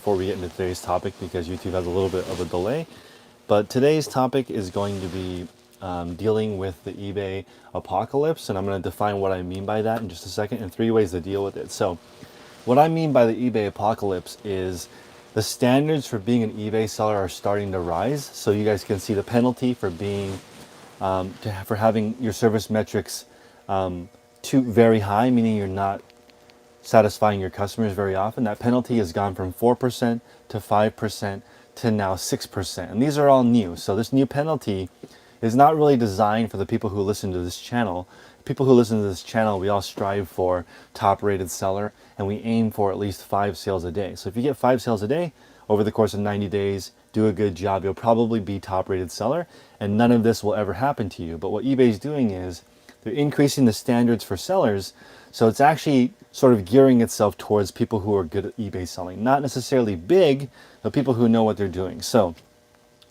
before we get into today's topic because YouTube has a little bit of a delay. But today's topic is going to be dealing with the eBay apocalypse, and I'm going to define what I mean by that in just a second and 3 ways to deal with it. So what I mean by the eBay apocalypse is the standards for being an eBay seller are starting to rise. So you guys can see the penalty for being for having your service metrics too very high, meaning you're not satisfying your customers very often. That penalty has gone from 4% to 5% to now 6%. And these are all new. So this new penalty is not really designed for the people who listen to this channel. People who listen to this channel, we all strive for top rated seller, and we aim for at least 5 sales a day. So if you get 5 sales a day over the course of 90 days, do a good job, you'll probably be top rated seller, and none of this will ever happen to you. But what eBay's doing is they're increasing the standards for sellers. So it's actually sort of gearing itself towards people who are good at eBay selling. Not necessarily big, but people who know what they're doing. So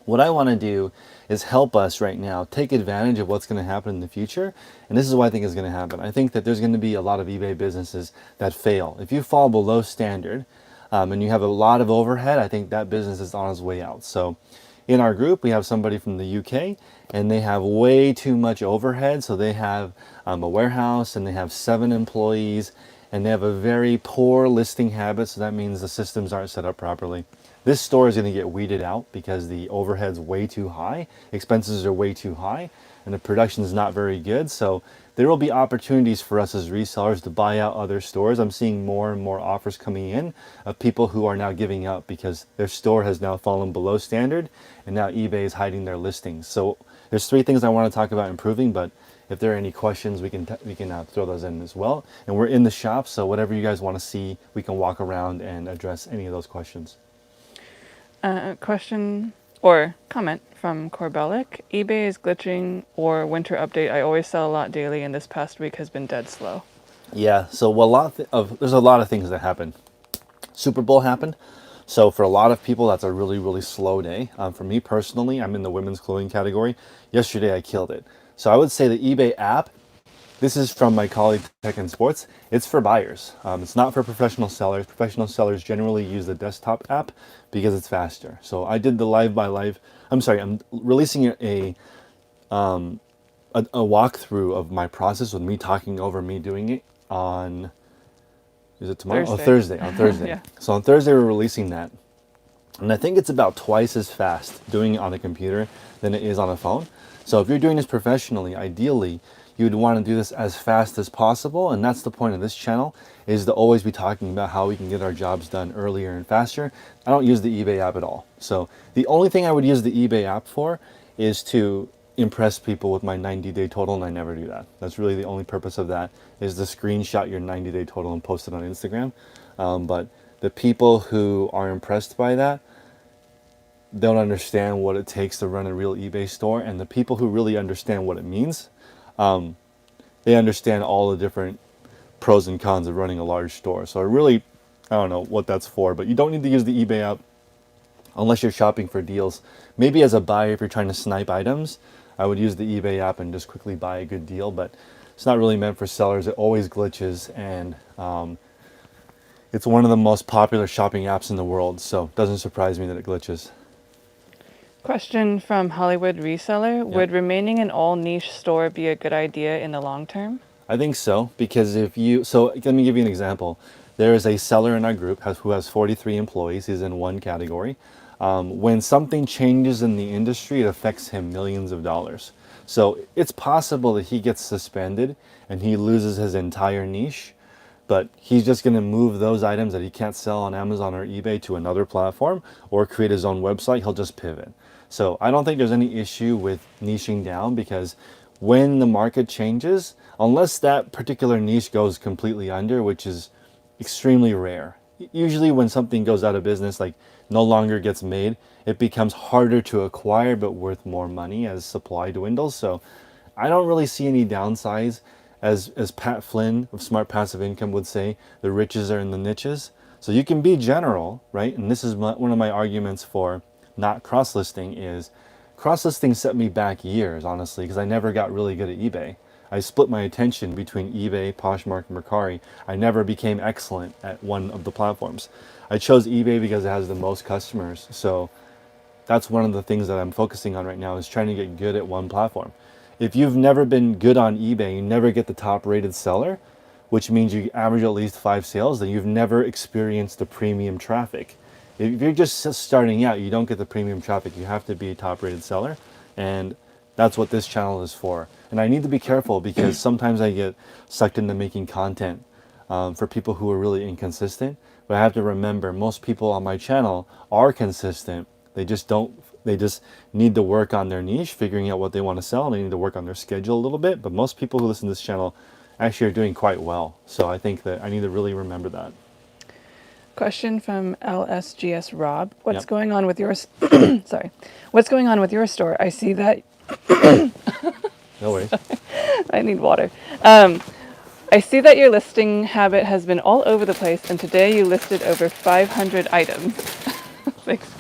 what I want to do is help us right now take advantage of what's going to happen in the future. And this is what I think is going to happen. I think that there's going to be a lot of eBay businesses that fail. If you fall below standard and you have a lot of overhead, I think that business is on its way out. So in our group, we have somebody from the UK, and they have way too much overhead. So they have a warehouse, and they have 7 employees, and they have a very poor listing habit. So that means the systems aren't set up properly. This store is going to get weeded out because the overhead's way too high, expenses are way too high, and the production is not very good. So there will be opportunities for us as resellers to buy out other stores. I'm seeing more and more offers coming in of people who are now giving up because their store has now fallen below standard, and now eBay is hiding their listings. So there's 3 things I want to talk about improving, but if there are any questions, we can throw those in as well. And we're in the shop, so whatever you guys want to see, we can walk around and address any of those questions. Question or comment from Corbelic. eBay is glitching or winter update. I always sell a lot daily, and this past week has been dead slow. Yeah, so there's a lot of things that happen. Super Bowl happened. So for a lot of people, that's a really, really slow day. For me personally, I'm in the women's clothing category. Yesterday, I killed it. So I would say the eBay app, this is from my colleague Tech and Sports. It's for buyers. It's not for professional sellers. Professional sellers generally use the desktop app because it's faster. So I did the I'm releasing a walkthrough of my process with me talking over me doing it on, is it tomorrow? Thursday. On Thursday. Yeah. So on Thursday we're releasing that. And I think it's about twice as fast doing it on a computer than it is on a phone. So if you're doing this professionally, ideally, you would want to do this as fast as possible. And that's the point of this channel, is to always be talking about how we can get our jobs done earlier and faster. I don't use the eBay app at all. So the only thing I would use the eBay app for is to impress people with my 90-day total, and I never do that. That's really the only purpose of that, is to screenshot your 90-day total and post it on Instagram. But the people who are impressed by that don't understand what it takes to run a real eBay store, and the people who really understand what it means, they understand all the different pros and cons of running a large store. So I don't know what that's for, but you don't need to use the eBay app unless you're shopping for deals. Maybe as a buyer, if you're trying to snipe items, I would use the eBay app and just quickly buy a good deal, but it's not really meant for sellers. It always glitches, and it's one of the most popular shopping apps in the world, so it doesn't surprise me that it glitches. Question from Hollywood Reseller. Yeah. Would remaining an all niche store be a good idea in the long term? I think so, because let me give you an example. There is a seller in our group who has 43 employees. He's in one category. When something changes in the industry, it affects him millions of dollars. So it's possible that he gets suspended and he loses his entire niche, but he's just going to move those items that he can't sell on Amazon or eBay to another platform or create his own website. He'll just pivot. So I don't think there's any issue with niching down, because when the market changes, unless that particular niche goes completely under, which is extremely rare. Usually when something goes out of business, like no longer gets made, it becomes harder to acquire but worth more money as supply dwindles. So I don't really see any downsides. As Pat Flynn of Smart Passive Income would say, the riches are in the niches. So you can be general, right? And this is one of my arguments for not cross-listing, is cross-listing set me back years, honestly, because I never got really good at eBay. I split my attention between eBay, Poshmark, and Mercari. I never became excellent at one of the platforms. I chose eBay because it has the most customers. So that's one of the things that I'm focusing on right now, is trying to get good at one platform. If you've never been good on eBay, you never get the top rated seller, which means you average at least 5 sales, then you've never experienced the premium traffic. If you're just starting out, you don't get the premium traffic. You have to be a top rated seller. And that's what this channel is for. And I need to be careful because sometimes I get sucked into making content for people who are really inconsistent. But I have to remember, most people on my channel are consistent. They just need to work on their niche, figuring out what they want to sell. They need to work on their schedule a little bit. But most people who listen to this channel actually are doing quite well. So I think that I need to really remember that. Question from LSGS Rob. What's Yep. going on with your sorry. What's going on with your store? I see that No worries. I need water. I see that your listing habit has been all over the place, and today you listed over 500 items. Thanks.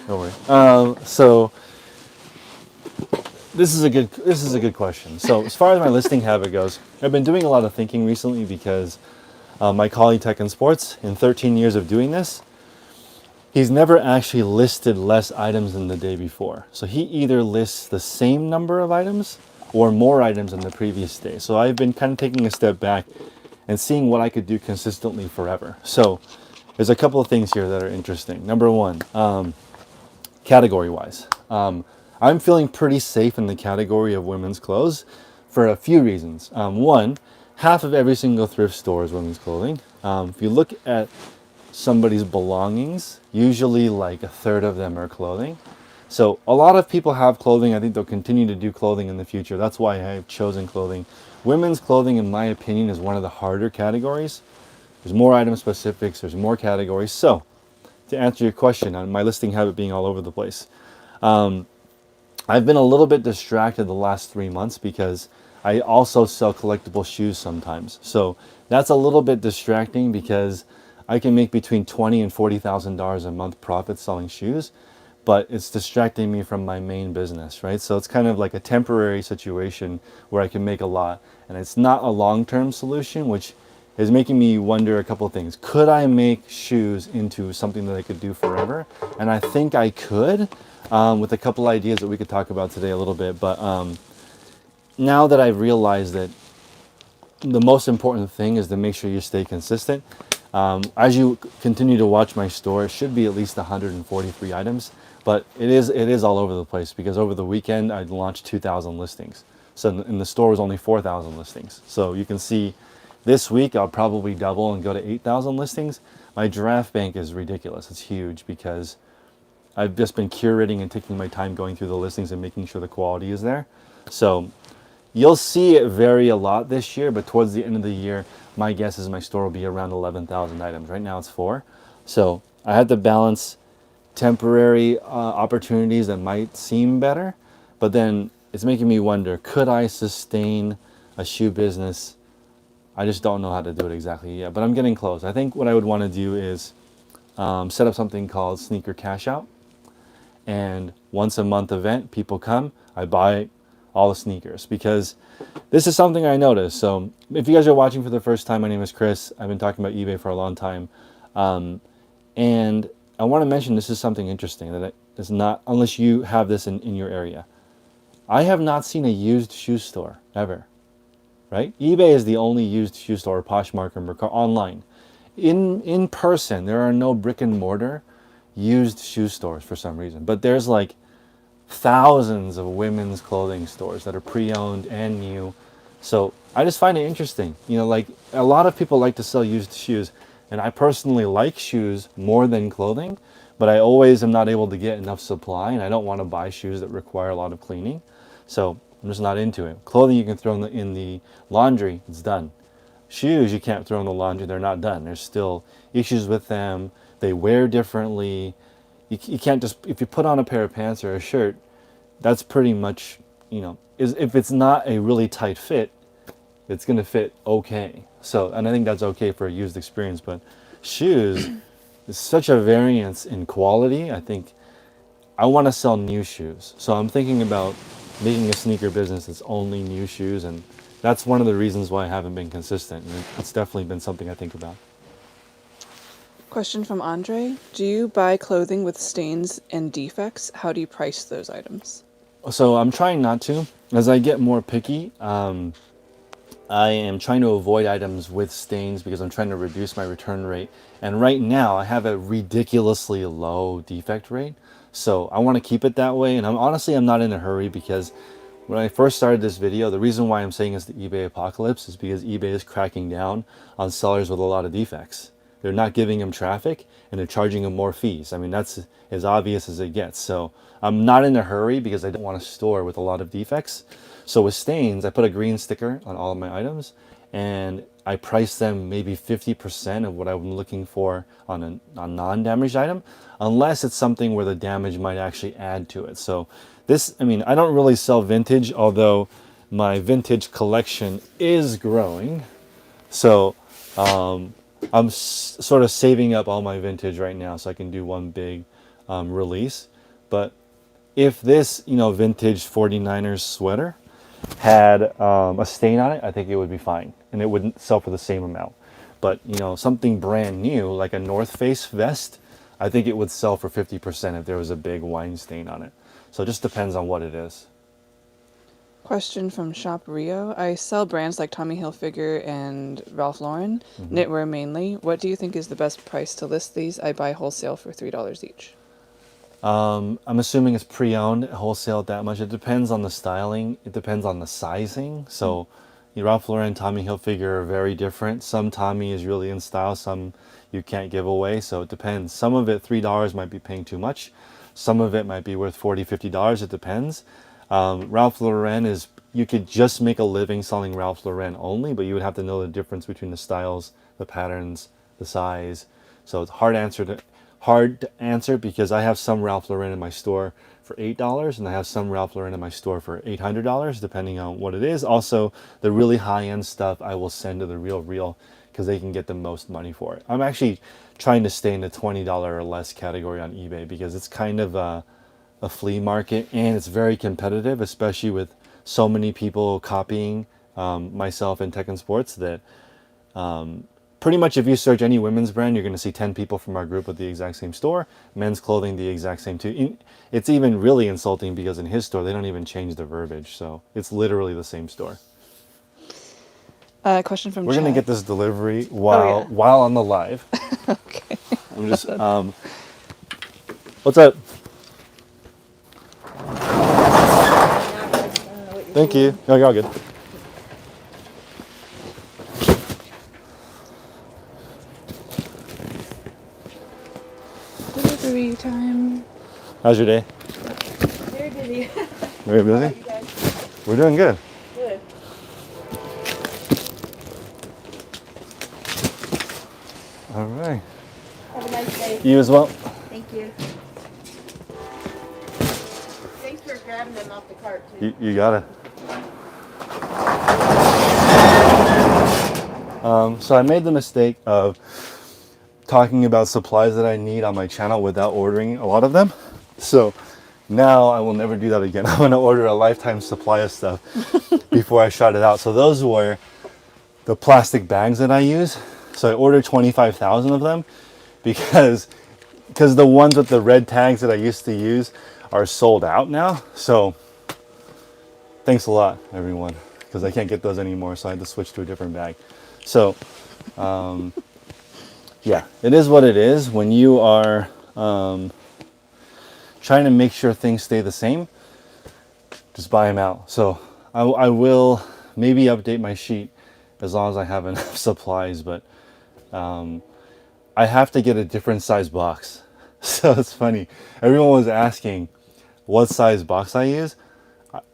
No worries. So this is a good question. So as far as my listing habit goes, I've been doing a lot of thinking recently because my colleague Tech and Sports, in 13 years of doing this, he's never actually listed less items than the day before. So he either lists the same number of items or more items than the previous day. So I've been kind of taking a step back and seeing what I could do consistently forever. So there's a couple of things here that are interesting. Number one, category wise, I'm feeling pretty safe in the category of women's clothes for a few reasons. One, half of every single thrift store is women's clothing. If you look at somebody's belongings, usually like a third of them are clothing. So a lot of people have clothing. I think they'll continue to do clothing in the future. That's why I've chosen clothing. Women's clothing, in my opinion, is one of the harder categories. There's more item specifics, there's more categories. So to answer your question on my listing habit being all over the place, I've been a little bit distracted the last 3 months because I also sell collectible shoes sometimes. So that's a little bit distracting because I can make between $20,000 and $40,000 a month profit selling shoes, but it's distracting me from my main business, right? So it's kind of like a temporary situation where I can make a lot, and it's not a long-term solution, which is making me wonder a couple of things. Could I make shoes into something that I could do forever? And I think I could, with a couple ideas that we could talk about today a little bit. But now that I've realized that the most important thing is to make sure you stay consistent. As you continue to watch my store, it should be at least 143 items, but it is all over the place because over the weekend I launched 2,000 listings. So in the store was only 4,000 listings. So you can see this week I'll probably double and go to 8,000 listings. My draft bank is ridiculous. It's huge because I've just been curating and taking my time going through the listings and making sure the quality is there. So you'll see it vary a lot this year, but towards the end of the year, my guess is my store will be around 11,000 items. Right now it's 4. So I had to balance temporary opportunities that might seem better, but then it's making me wonder, could I sustain a shoe business? I just don't know how to do it exactly yet, but I'm getting close. I think what I would want to do is set up something called Sneaker Cash Out. And once a month event, people come, I buy all the sneakers because this is something I noticed. So if you guys are watching for the first time, my name is Chris. I've been talking about eBay for a long time. And I want to mention this is something interesting that is not, unless you have this in your area. I have not seen a used shoe store ever, right? eBay is the only used shoe store, Poshmark or Mercari, online. In person, there are no brick and mortar used shoe stores for some reason, but there's like thousands of women's clothing stores that are pre-owned and new. So I just find it interesting. You know, like a lot of people like to sell used shoes, and I personally like shoes more than clothing, but I always am not able to get enough supply, and I don't want to buy shoes that require a lot of cleaning. So I'm just not into it. Clothing you can throw in the laundry, it's done. Shoes you can't throw in the laundry, they're not done. There's still issues with them. They wear differently. You can't just, if you put on a pair of pants or a shirt, that's pretty much, you know, if it's not a really tight fit, it's going to fit okay. So, and I think that's okay for a used experience, but shoes is such a variance in quality. I think I want to sell new shoes. So I'm thinking about making a sneaker business that's only new shoes, and that's one of the reasons why I haven't been consistent. And it's definitely been something I think about. Question from Andre. Do you buy clothing with stains and defects? How do you price those items? So I'm trying not to. As I get more picky, I am trying to avoid items with stains because I'm trying to reduce my return rate. And right now I have a ridiculously low defect rate. So I want to keep it that way. And I'm not in a hurry, because when I first started this video, the reason why I'm saying it's the eBay apocalypse is because eBay is cracking down on sellers with a lot of defects. They're not giving them traffic, and they're charging them more fees. I mean, that's as obvious as it gets. So I'm not in a hurry because I don't want a store with a lot of defects. So with stains, I put a green sticker on all of my items, and I price them maybe 50% of what I'm looking for on a non-damaged item, unless it's something where the damage might actually add to it. So this, I mean, I don't really sell vintage, although my vintage collection is growing. So I'm sort of saving up all my vintage right now so I can do one big release. But if this, vintage 49ers sweater had a stain on it, I think it would be fine, and it wouldn't sell for the same amount. But something brand new like a North Face vest, I think it would sell for 50% if there was a big wine stain on it. So it just depends on what it is. Question from Shop Rio. I sell brands like Tommy Hilfiger and Ralph Lauren, knitwear mainly. What do you think is the best price to list these? I buy wholesale for $3 each. I'm assuming it's pre-owned, wholesale at that much. It depends on the styling. It depends on the sizing. So Ralph Lauren and Tommy Hilfiger are very different. Some Tommy is really in style, some you can't give away. So it depends. Some of it, $3 might be paying too much. Some of it might be worth $40, $50. It depends. Ralph Lauren is, you could just make a living selling Ralph Lauren only, but you would have to know the difference between the styles, the patterns, the size. So it's hard to answer because I have some Ralph Lauren in my store for $8, and I have some Ralph Lauren in my store for $800, depending on what it is. Also, the really high-end stuff I will send to the Real because they can get the most money for it. I'm actually trying to stay in the $20 or less category on eBay because it's kind of a flea market, and it's very competitive, especially with so many people copying myself in tech and sports that pretty much if you search any women's brand, you're going to see 10 people from our group with the exact same store. Men's clothing, the exact same too. It's even really insulting because in his store, they don't even change the verbiage. So it's literally the same store. Question from We're going to Chad. get this delivery while on the live. Okay. I'm just, what's up? Thank you. Oh, you're all good. Delivery time. How's your day? Very busy. Very How busy? about you guys? We're doing good. Good. All right. Have a nice day. You as well. Thank you. Thanks for grabbing them off the cart, too. You got it. So I made the mistake of talking about supplies that I need on my channel without ordering a lot of them. So now I will never do that again. I'm going to order a lifetime supply of stuff before I shot it out. So those were the plastic bags that I use. So I ordered 25,000 of them because the ones with the red tags that I used to use are sold out now. So thanks a lot, everyone, because I can't get those anymore. So I had to switch to a different bag. So yeah, it is what it is. When you are trying to make sure things stay the same, just buy them out. So I will maybe update my sheet as long as I have enough supplies, but I have to get a different size box. So it's funny. Everyone was asking what size box I use.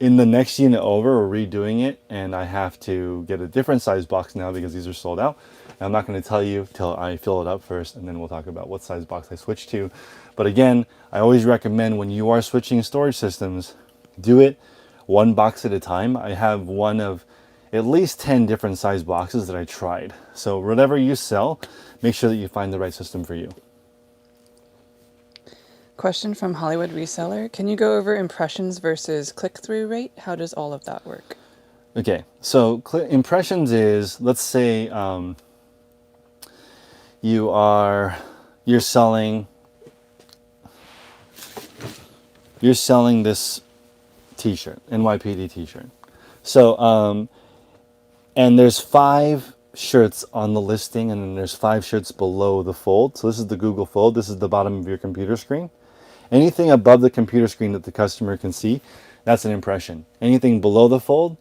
In the next unit over, we're redoing it, and I have to get a different size box now because these are sold out. And I'm not going to tell you till I fill it up first, and then we'll talk about what size box I switch to. But again, I always recommend when you are switching storage systems, do it one box at a time. I have one of at least 10 different size boxes that I tried. So whatever you sell, make sure that you find the right system for you. Question from Hollywood Reseller. Can you go over impressions versus click-through rate? How does all of that work? Okay, so impressions is, let's say you're selling this t-shirt, NYPD t-shirt. So and there's 5 shirts on the listing, and then there's 5 shirts below the fold. So this is the Google fold. This is the bottom of your computer screen. Anything above the computer screen that the customer can see, that's an impression. Anything below the fold,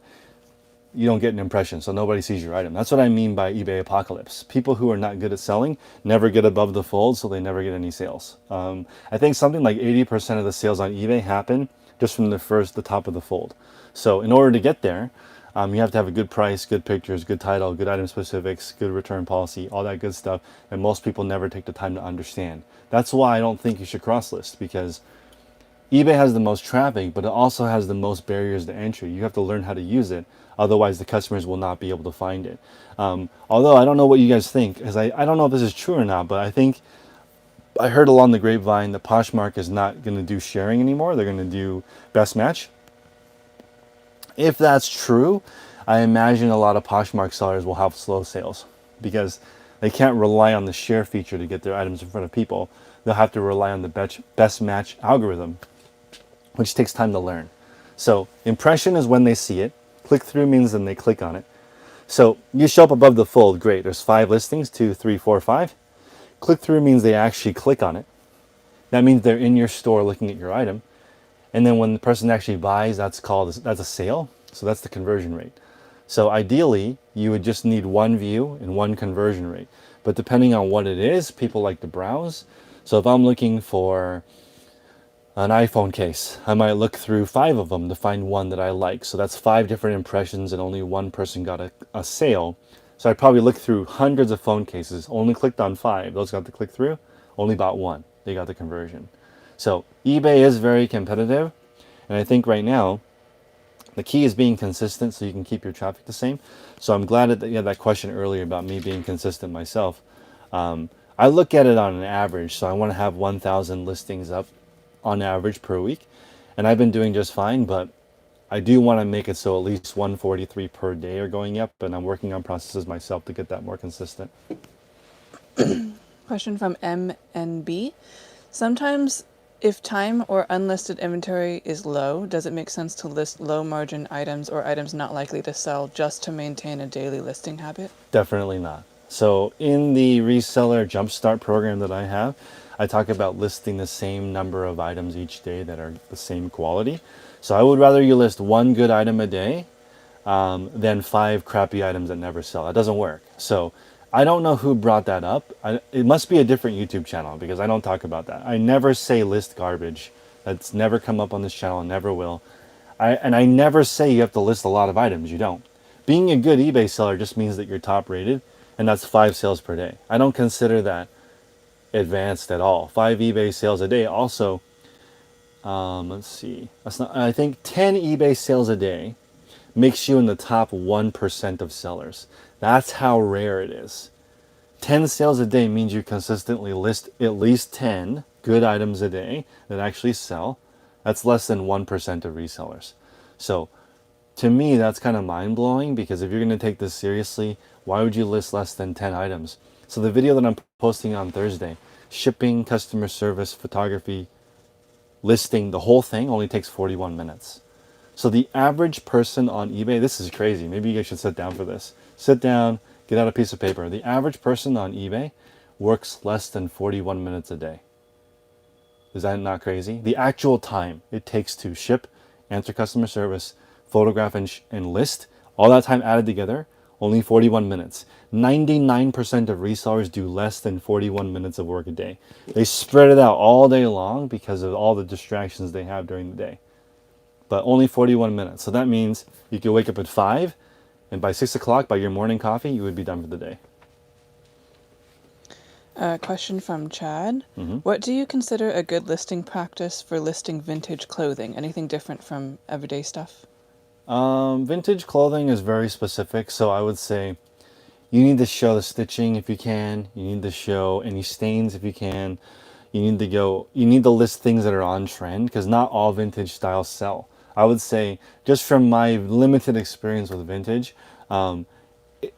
you don't get an impression, so nobody sees your item. That's what I mean by eBay apocalypse. People who are not good at selling never get above the fold, so they never get any sales. I think something like 80% of the sales on eBay happen just from the top of the fold. So in order to get there, you have to have a good price, good pictures, good title, good item specifics, good return policy, all that good stuff, and most people never take the time to understand. That's why I don't think you should cross-list, because eBay has the most traffic, but it also has the most barriers to entry. You have to learn how to use it. Otherwise, the customers will not be able to find it. Although I don't know what you guys think, because I don't know if this is true or not, but I think I heard along the grapevine that Poshmark is not going to do sharing anymore. They're going to do best match. If that's true, I imagine a lot of Poshmark sellers will have slow sales because they can't rely on the share feature to get their items in front of people. They'll have to rely on the best match algorithm, which takes time to learn. So impression is when they see it. Click through means then they click on it. So you show up above the fold, great. There's 5 listings, 2, 3, 4, 5. Click through means they actually click on it. That means they're in your store looking at your item. And then when the person actually buys, that's a sale. So that's the conversion rate. So ideally, you would just need 1 view and 1 conversion rate. But depending on what it is, people like to browse. So if I'm looking for an iPhone case, I might look through 5 of them to find one that I like. So that's 5 different impressions and only 1 person got a sale. So I probably looked through hundreds of phone cases, only clicked on 5. Those got the click through, only bought 1. They got the conversion. So eBay is very competitive. And I think right now, the key is being consistent so you can keep your traffic the same. So I'm glad that you had that question earlier about me being consistent myself. I look at it on an average. So I want to have 1,000 listings up on average per week. And I've been doing just fine, but I do want to make it so at least 143 per day are going up. And I'm working on processes myself to get that more consistent. Question from MNB. Sometimes if time or unlisted inventory is low, does it make sense to list low margin items or items not likely to sell just to maintain a daily listing habit? Definitely not. So in the reseller jumpstart program that I have, I talk about listing the same number of items each day that are the same quality. So I would rather you list 1 good item a day than 5 crappy items that never sell. That doesn't work. So I don't know who brought that up. It must be a different YouTube channel because I don't talk about that. I never say list garbage. That's never come up on this channel and never will. I never say you have to list a lot of items. You don't. Being a good eBay seller just means that you're top rated, and that's 5 sales per day. I don't consider that advanced at all. 5 eBay sales a day. Also, let's see. I think 10 eBay sales a day makes you in the top 1% of sellers. That's how rare it is. 10 sales a day means you consistently list at least 10 good items a day that actually sell. That's less than 1% of resellers. So to me, that's kind of mind-blowing because if you're going to take this seriously, why would you list less than 10 items? So the video that I'm posting on Thursday, shipping, customer service, photography, listing, the whole thing only takes 41 minutes. So the average person on eBay, this is crazy. Maybe you guys should sit down for this. Sit down, get out a piece of paper. The average person on eBay works less than 41 minutes a day. Is that not crazy? The actual time it takes to ship, answer customer service, photograph and list, all that time added together, only 41 minutes. 99% of resellers do less than 41 minutes of work a day. They spread it out all day long because of all the distractions they have during the day. But only 41 minutes. So that means you could wake up at 5, and by 6 o'clock, by your morning coffee, you would be done for the day. Question from Chad. What do you consider a good listing practice for listing vintage clothing? Anything different from everyday stuff? Vintage clothing is very specific. So I would say you need to show the stitching if you can. You need to show any stains if you can. You need to list things that are on trend because not all vintage styles sell. I would say, just from my limited experience with vintage,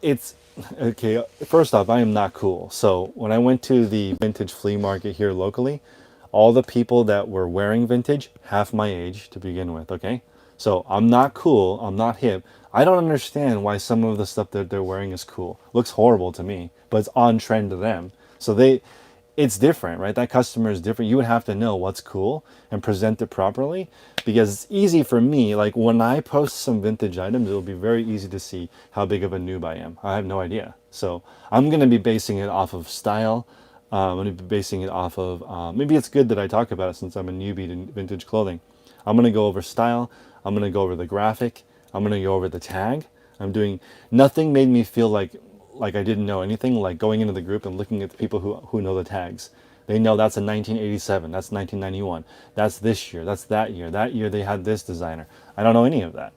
it's okay. First off, I am not cool. So when I went to the vintage flea market here locally, all the people that were wearing vintage, half my age to begin with. Okay, so I'm not cool. I'm not hip. I don't understand why some of the stuff that they're wearing is cool. Looks horrible to me, but it's on trend to them. So it's different, right? That customer is different. You would have to know what's cool and present it properly, because it's easy for me. Like when I post some vintage items, it'll be very easy to see how big of a noob I am. I have no idea. So I'm going to be basing it off of style. I'm going to be basing it off of, maybe it's good that I talk about it since I'm a newbie to vintage clothing. I'm going to go over style. I'm going to go over the graphic. I'm going to go over the tag. I'm doing, nothing made me feel like I didn't know anything, like going into the group and looking at the people who know the tags. They know that's a 1987, that's 1991, that's this year, that's that year. That year they had this designer. I don't know any of that.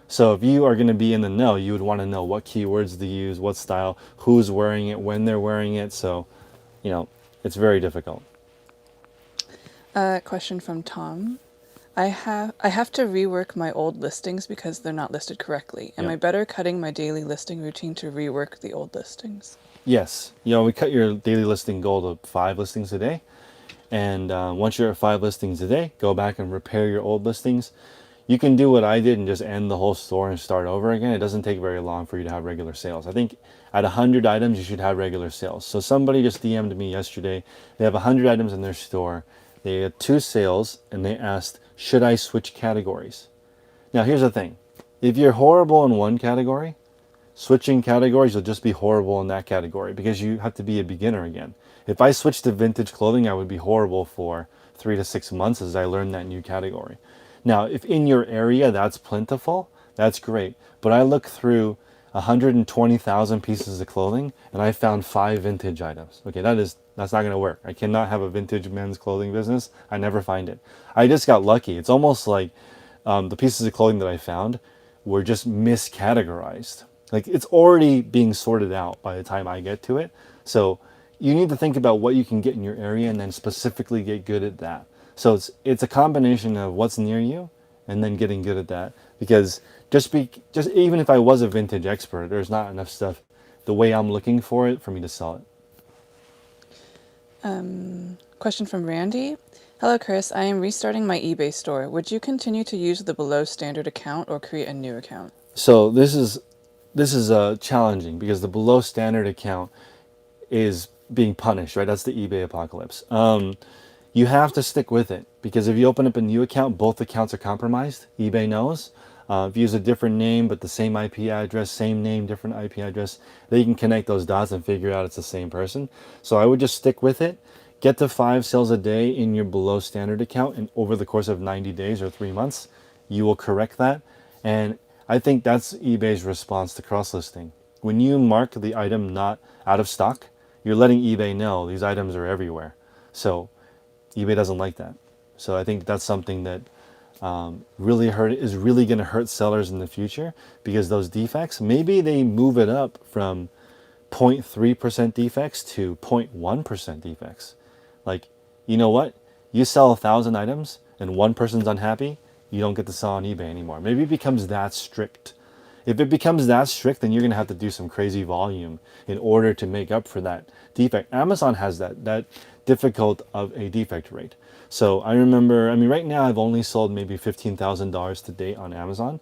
So if you are going to be in the know, you would want to know what keywords to use, what style, who's wearing it, when they're wearing it. So, it's very difficult. Question from Tom. I have to rework my old listings because they're not listed correctly. Am Yeah. I better cutting my daily listing routine to rework the old listings? Yes, we cut your daily listing goal to 5 listings a day. And once you're at 5 listings a day, go back and repair your old listings. You can do what I did and just end the whole store and start over again. It doesn't take very long for you to have regular sales. I think at 100 items, you should have regular sales. So somebody just DM'd me yesterday. They have 100 items in their store. They had 2 sales, and they asked, should I switch categories? Now, here's the thing. If you're horrible in one category, switching categories, you'll just be horrible in that category because you have to be a beginner again. If I switched to vintage clothing, I would be horrible for 3 to 6 months as I learned that new category. Now, if in your area that's plentiful, that's great. But I look through 120,000 pieces of clothing and I found 5 vintage items. Okay, that's not going to work. I cannot have a vintage men's clothing business. I never find it. I just got lucky. It's almost like the pieces of clothing that I found were just miscategorized. Like it's already being sorted out by the time I get to it. So you need to think about what you can get in your area and then specifically get good at that. So it's a combination of what's near you and then getting good at that. Because just even if I was a vintage expert, there's not enough stuff the way I'm looking for it for me to sell it. Question from Randy. Hello, Chris. I am restarting my eBay store. Would you continue to use the below standard account or create a new account? So this is challenging because the below standard account is being punished, right? That's the eBay apocalypse. You have to stick with it because if you open up a new account, both accounts are compromised. eBay knows. If you use a different name but the same IP address, same name, different IP address, they can connect those dots and figure out it's the same person. So I would just stick with it. Get to 5 sales a day in your below standard account, and over the course of 90 days or 3 months, you will correct that. And I think that's eBay's response to cross-listing. When you mark the item not out of stock, you're letting eBay know these items are everywhere. So eBay doesn't like that. So I think that's something that is really going to hurt sellers in the future, because those defects, maybe they move it up from 0.3% defects to 0.1% defects. Like, you know what? You sell 1,000 items and one person's unhappy, you don't get to sell on eBay anymore. Maybe it becomes that strict. If it becomes that strict, then you're going to have to do some crazy volume in order to make up for that defect. Amazon has that difficult of a defect rate. So I remember, right now I've only sold maybe $15,000 to date on Amazon.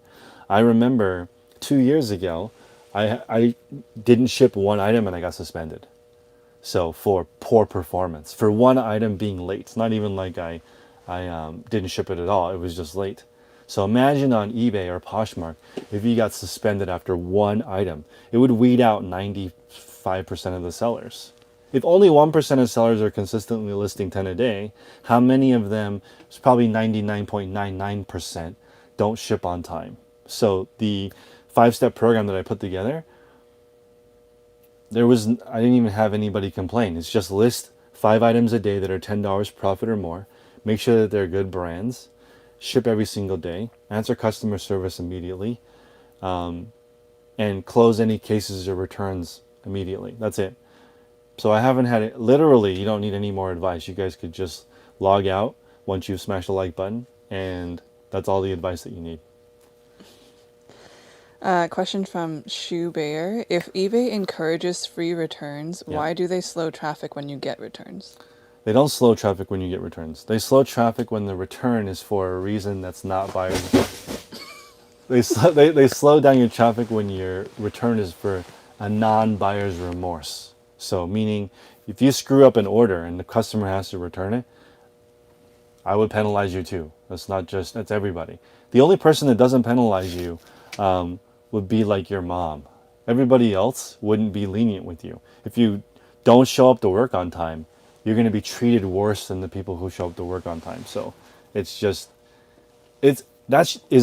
I remember 2 years ago, I didn't ship one item and I got suspended. So for poor performance, for one item being late. It's not even like I didn't ship it at all. It was just late. So imagine on eBay or Poshmark, if you got suspended after one item, it would weed out 95% of the sellers. If only 1% of sellers are consistently listing 10 a day, how many of them, it's probably 99.99%, don't ship on time. So the 5-step program that I put together, I didn't even have anybody complain. It's just list 5 items a day that are $10 profit or more. Make sure that they're good brands. Ship every single day. Answer customer service immediately. And close any cases or returns immediately. That's it. So I haven't had it. Literally, you don't need any more advice. You guys could just log out once you've smashed the like button, and that's all the advice that you need. Question from Shoe Bear. If eBay encourages free returns, Yeah. why do they slow traffic when you get returns? They don't slow traffic when you get returns. They slow traffic when the return is for a reason that's not buyer's. They slow down your traffic when your return is for a non-buyer's remorse. So meaning, if you screw up an order and the customer has to return it, I would penalize you too. That's everybody. The only person that doesn't penalize you would be like your mom. Everybody else wouldn't be lenient with you. If you don't show up to work on time, you're going to be treated worse than the people who show up to work on time. So it's just, is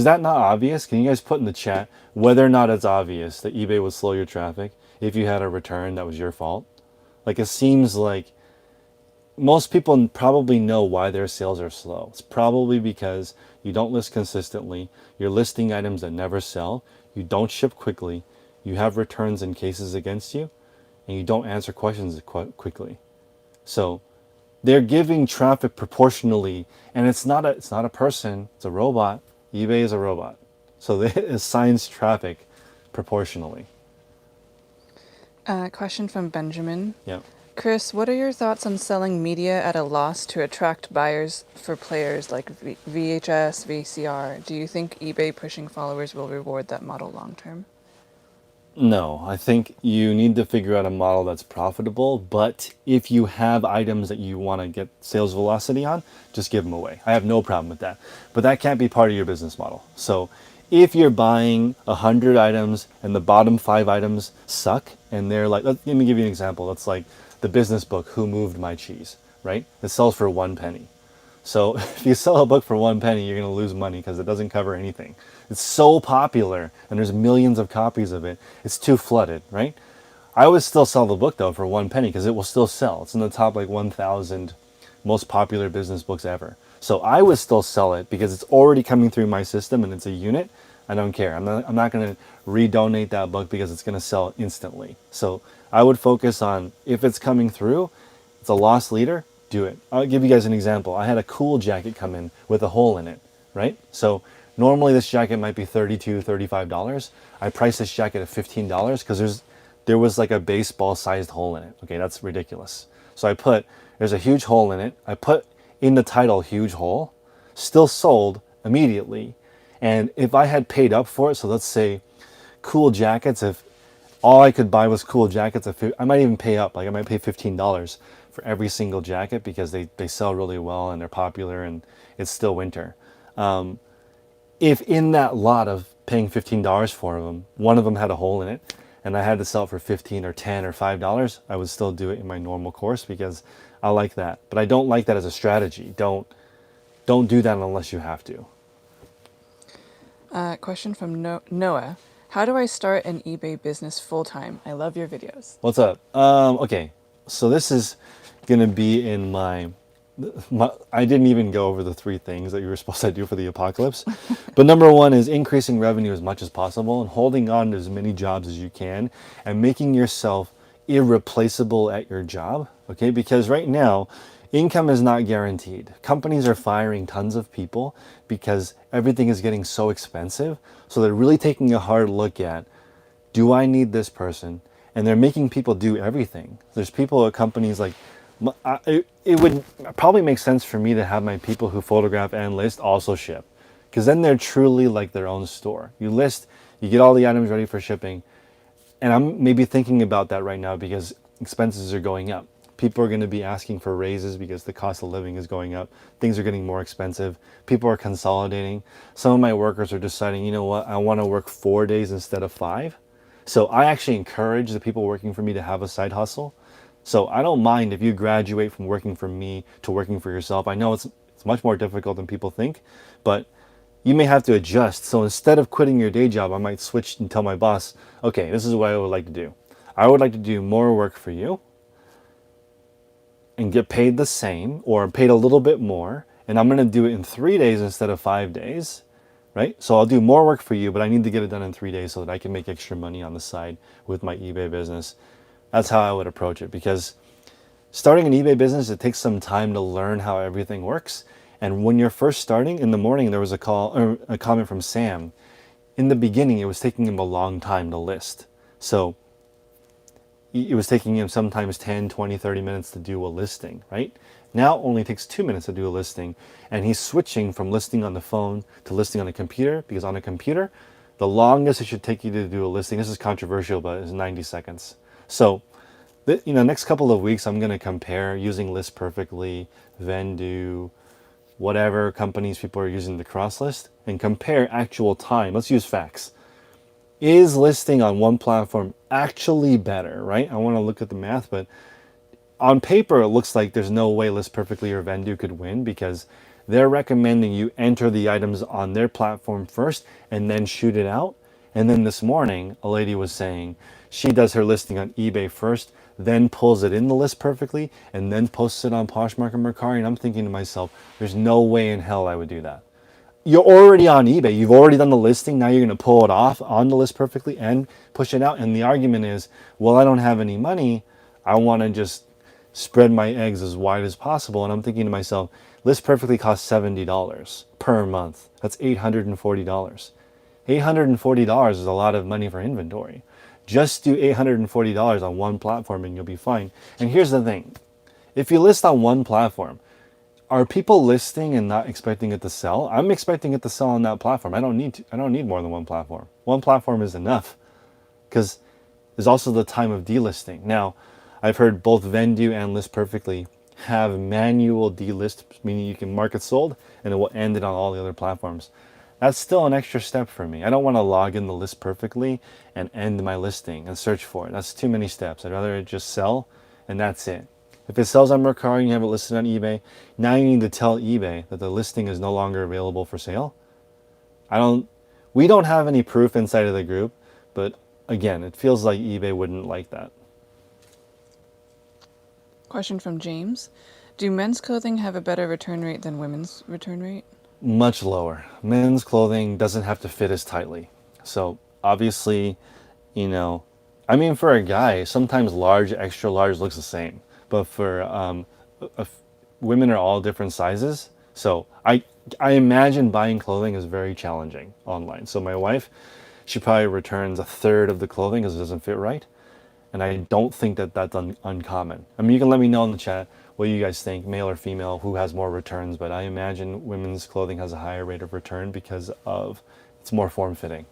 that not obvious? Can you guys put in the chat whether or not it's obvious that eBay would slow your traffic if you had a return that was your fault? Like, it seems like most people probably know why their sales are slow. It's probably because you don't list consistently, you're listing items that never sell, you don't ship quickly, you have returns and cases against you, and you don't answer questions quickly. So they're giving traffic proportionally, and it's not a person, it's a robot. eBay is a robot. So it assigns traffic proportionally. Question from Benjamin. Yeah. Chris, what are your thoughts on selling media at a loss to attract buyers for players like VHS, VCR? Do you think eBay pushing followers will reward that model long term? No, I think you need to figure out a model that's profitable, but if you have items that you want to get sales velocity on, just give them away. I have no problem with that. But that can't be part of your business model. So if you're buying 100 items and the bottom 5 items suck, and they're like, let me give you an example. That's like the business book, Who Moved My Cheese, right? It sells for 1 penny. So if you sell a book for 1 penny, you're going to lose money because it doesn't cover anything. It's so popular and there's millions of copies of it. It's too flooded, right? I would still sell the book though for 1 penny because it will still sell. It's in the top like 1,000 most popular business books ever. So I would still sell it because it's already coming through my system and it's a unit. I don't care. I'm not going to redonate that book because it's going to sell instantly. So I would focus on if it's coming through, it's a lost leader, do it. I'll give you guys an example. I had a cool jacket come in with a hole in it, right? So normally this jacket might be $32, $35. I priced this jacket at $15 because there was like a baseball sized hole in it. Okay, that's ridiculous. So there's a huge hole in it. I put in the title, huge hole, still sold immediately. And if I had paid up for it, so let's say cool jackets, if all I could buy was cool jackets, I might even pay up. Like I might pay $15 for every single jacket because they sell really well and they're popular and it's still winter. If in that lot of paying $15 for them, one of them had a hole in it and I had to sell it for 15 or 10 or $5, I would still do it in my normal course because I like that. But I don't like that as a strategy. Don't do that unless you have to. Question from Noah. How do I start an eBay business full time? I love your videos. What's up? Okay, so this is gonna be in my. I didn't even go over the 3 things that you were supposed to do for the apocalypse. But number 1 is increasing revenue as much as possible and holding on to as many jobs as you can and making yourself irreplaceable at your job. Okay, because right now, income is not guaranteed. Companies are firing tons of people because everything is getting so expensive. So they're really taking a hard look at, do I need this person? And they're making people do everything. There's people at companies like, it would probably make sense for me to have my people who photograph and list also ship. Because then they're truly like their own store. You list, you get all the items ready for shipping. And I'm maybe thinking about that right now because expenses are going up. People are going to be asking for raises because the cost of living is going up. Things are getting more expensive. People are consolidating. Some of my workers are deciding, you know what, I want to work 4 days instead of 5. So I actually encourage the people working for me to have a side hustle. So I don't mind if you graduate from working for me to working for yourself. I know it's much more difficult than people think, but you may have to adjust. So instead of quitting your day job, I might switch and tell my boss, okay, this is what I would like to do. I would like to do more work for you and get paid the same or paid a little bit more. And I'm going to do it in 3 days instead of 5 days, right? So I'll do more work for you, but I need to get it done in 3 days so that I can make extra money on the side with my eBay business. That's how I would approach it because Starting an eBay business, it takes some time to learn how everything works. And when you're first starting, in the morning, there was a comment from Sam. In the beginning, it was taking him a long time to list. So it was taking him sometimes 10, 20, 30 minutes to do a listing, right? Now it only takes 2 minutes to do a listing. And he's switching from listing on the phone to listing on a computer, because on a computer, the longest it should take you to do a listing, this is controversial, but it's 90 seconds. So, next couple of weeks, I'm going to compare using List Perfectly, Vendoo, whatever companies people are using to cross list, and compare actual time. Let's use facts. Is listing on one platform actually better, right? I want to look at the math, but on paper, it looks like there's no way List Perfectly or Vendoo could win, because they're recommending you enter the items on their platform first and then shoot it out. And then this morning, a lady was saying she does her listing on eBay first, then pulls it in the List Perfectly, and then posts it on Poshmark and Mercari. And I'm thinking to myself, there's no way in hell I would do that. You're already on eBay. You've already done the listing. Now you're going to pull it off on the List Perfectly and push it out. And the argument is, well, I don't have any money. I want to just spread my eggs as wide as possible. And I'm thinking to myself, List Perfectly costs $70 per month. That's $840. $840 is a lot of money for inventory. Just do $840 on one platform and you'll be fine. And here's the thing. If you list on one platform, are people listing and not expecting it to sell? I'm expecting it to sell on that platform. I don't need more than one platform. One platform is enough, because there's also the time of delisting. Now, I've heard both Vendoo and List Perfectly have manual delist, meaning you can mark it sold and it will end it on all the other platforms. That's still an extra step for me. I don't want to log in the List Perfectly and end my listing and search for it. That's too many steps. I'd rather it just sell and that's it. If it sells on Mercari and you have it listed on eBay, now you need to tell eBay that the listing is no longer available for sale. We don't have any proof inside of the group, but again, it feels like eBay wouldn't like that. Question from James. Do men's clothing have a better return rate than women's return rate? Much lower. Men's clothing doesn't have to fit as tightly. So obviously, for a guy, sometimes large, extra large looks the same. But for women are all different sizes. So I imagine buying clothing is very challenging online. So my wife, she probably returns a third of the clothing because it doesn't fit right. And I don't think that that's uncommon. I mean, you can let me know in the chat what you guys think, male or female, who has more returns. But I imagine women's clothing has a higher rate of return because of it's more form-fitting.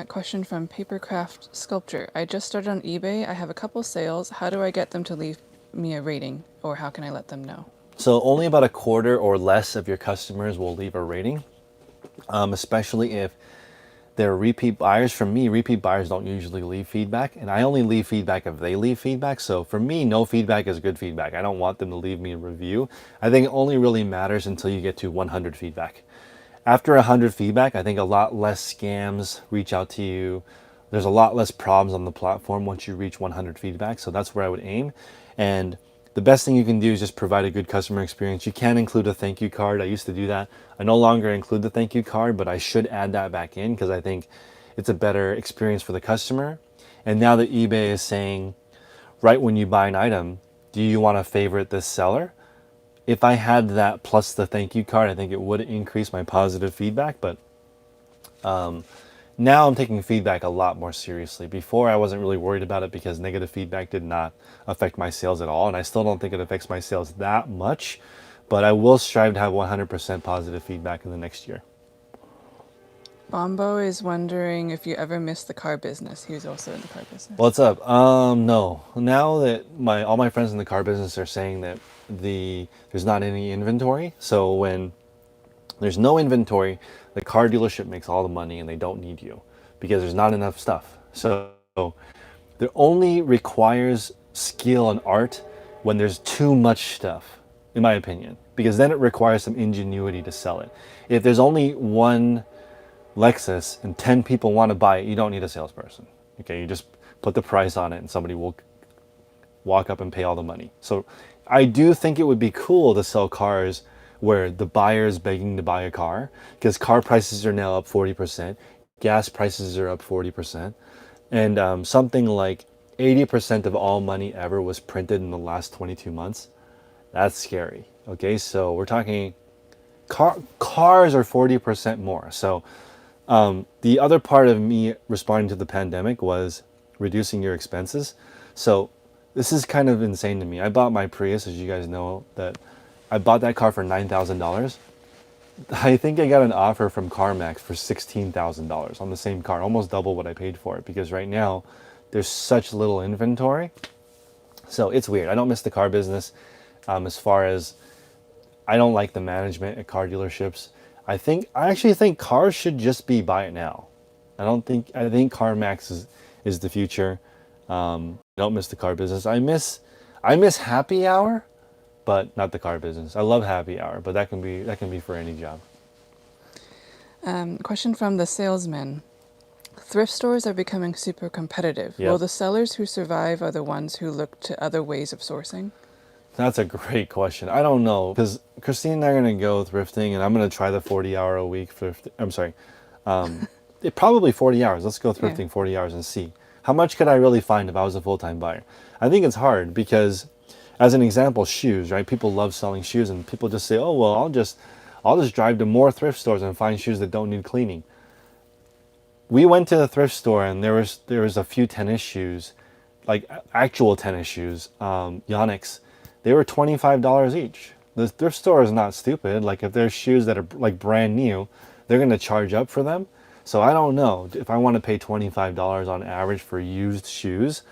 Question from Papercraft Sculpture. I just started on eBay. I have a couple sales. How do I get them to leave me a rating, or how can I let them know? So only about a quarter or less of your customers will leave a rating, especially if they're repeat buyers. For me, repeat buyers don't usually leave feedback, and I only leave feedback if they leave feedback. So for me, no feedback is good feedback. I don't want them to leave me a review. I think it only really matters until you get to 100 feedback. After 100 feedback, I think a lot less scams reach out to you. There's a lot less problems on the platform once you reach 100 feedback. So that's where I would aim. And the best thing you can do is just provide a good customer experience. You can include a thank you card. I used to do that. I no longer include the thank you card, but I should add that back in because I think it's a better experience for the customer. And now that eBay is saying, right when you buy an item, do you want to favorite this seller? If I had that plus the thank you card, I think it would increase my positive feedback. But now I'm taking feedback a lot more seriously. Before, I wasn't really worried about it because negative feedback did not affect my sales at all. And I still don't think it affects my sales that much. But I will strive to have 100% positive feedback in the next year. Bombo is wondering if you ever missed the car business. He was also in the car business. What's up? No. Now that all my friends in the car business are saying that there's not any inventory. So when there's no inventory, the car dealership makes all the money and they don't need you because there's not enough stuff. So it only requires skill and art when there's too much stuff, in my opinion, because then it requires some ingenuity to sell it. If there's only one Lexus and 10 people want to buy it, you don't need a salesperson. Okay, you just put the price on it and somebody will walk up and pay all the money. So I do think it would be cool to sell cars where the buyer is begging to buy a car, because car prices are now up 40%, gas prices are up 40%, and something like 80% of all money ever was printed in the last 22 months. That's scary. Okay, so we're talking cars are 40% more. So the other part of me responding to the pandemic was reducing your expenses. So this is kind of insane to me. I bought my Prius, as you guys know, that I bought that car for $9,000. I think I got an offer from CarMax for $16,000 on the same car, almost double what I paid for it, because right now there's such little inventory. So it's weird. I don't miss the car business as far as I don't like the management at car dealerships. I actually think cars should just be buy it now. I think CarMax is the future. I don't miss the car business. I miss happy hour, but not the car business. I love happy hour, but that can be for any job. Question from the salesman. Thrift stores are becoming super competitive. Yep. Will the sellers who survive are the ones who look to other ways of sourcing? That's a great question. I don't know, because Christine and I are going to go thrifting, and I'm going to try the 40-hour a week thrift. I'm sorry, probably 40 hours. Let's go thrifting 40 hours and see. How much could I really find if I was a full-time buyer? I think it's hard because, as an example, shoes, right? People love selling shoes, and people just say, oh, well, I'll just drive to more thrift stores and find shoes that don't need cleaning. We went to the thrift store, and there was a few tennis shoes, like actual tennis shoes, Yonex. They were $25 each. The thrift store is not stupid. Like if there's shoes that are like brand new, they're going to charge up for them. So I don't know if I want to pay $25 on average for used shoes.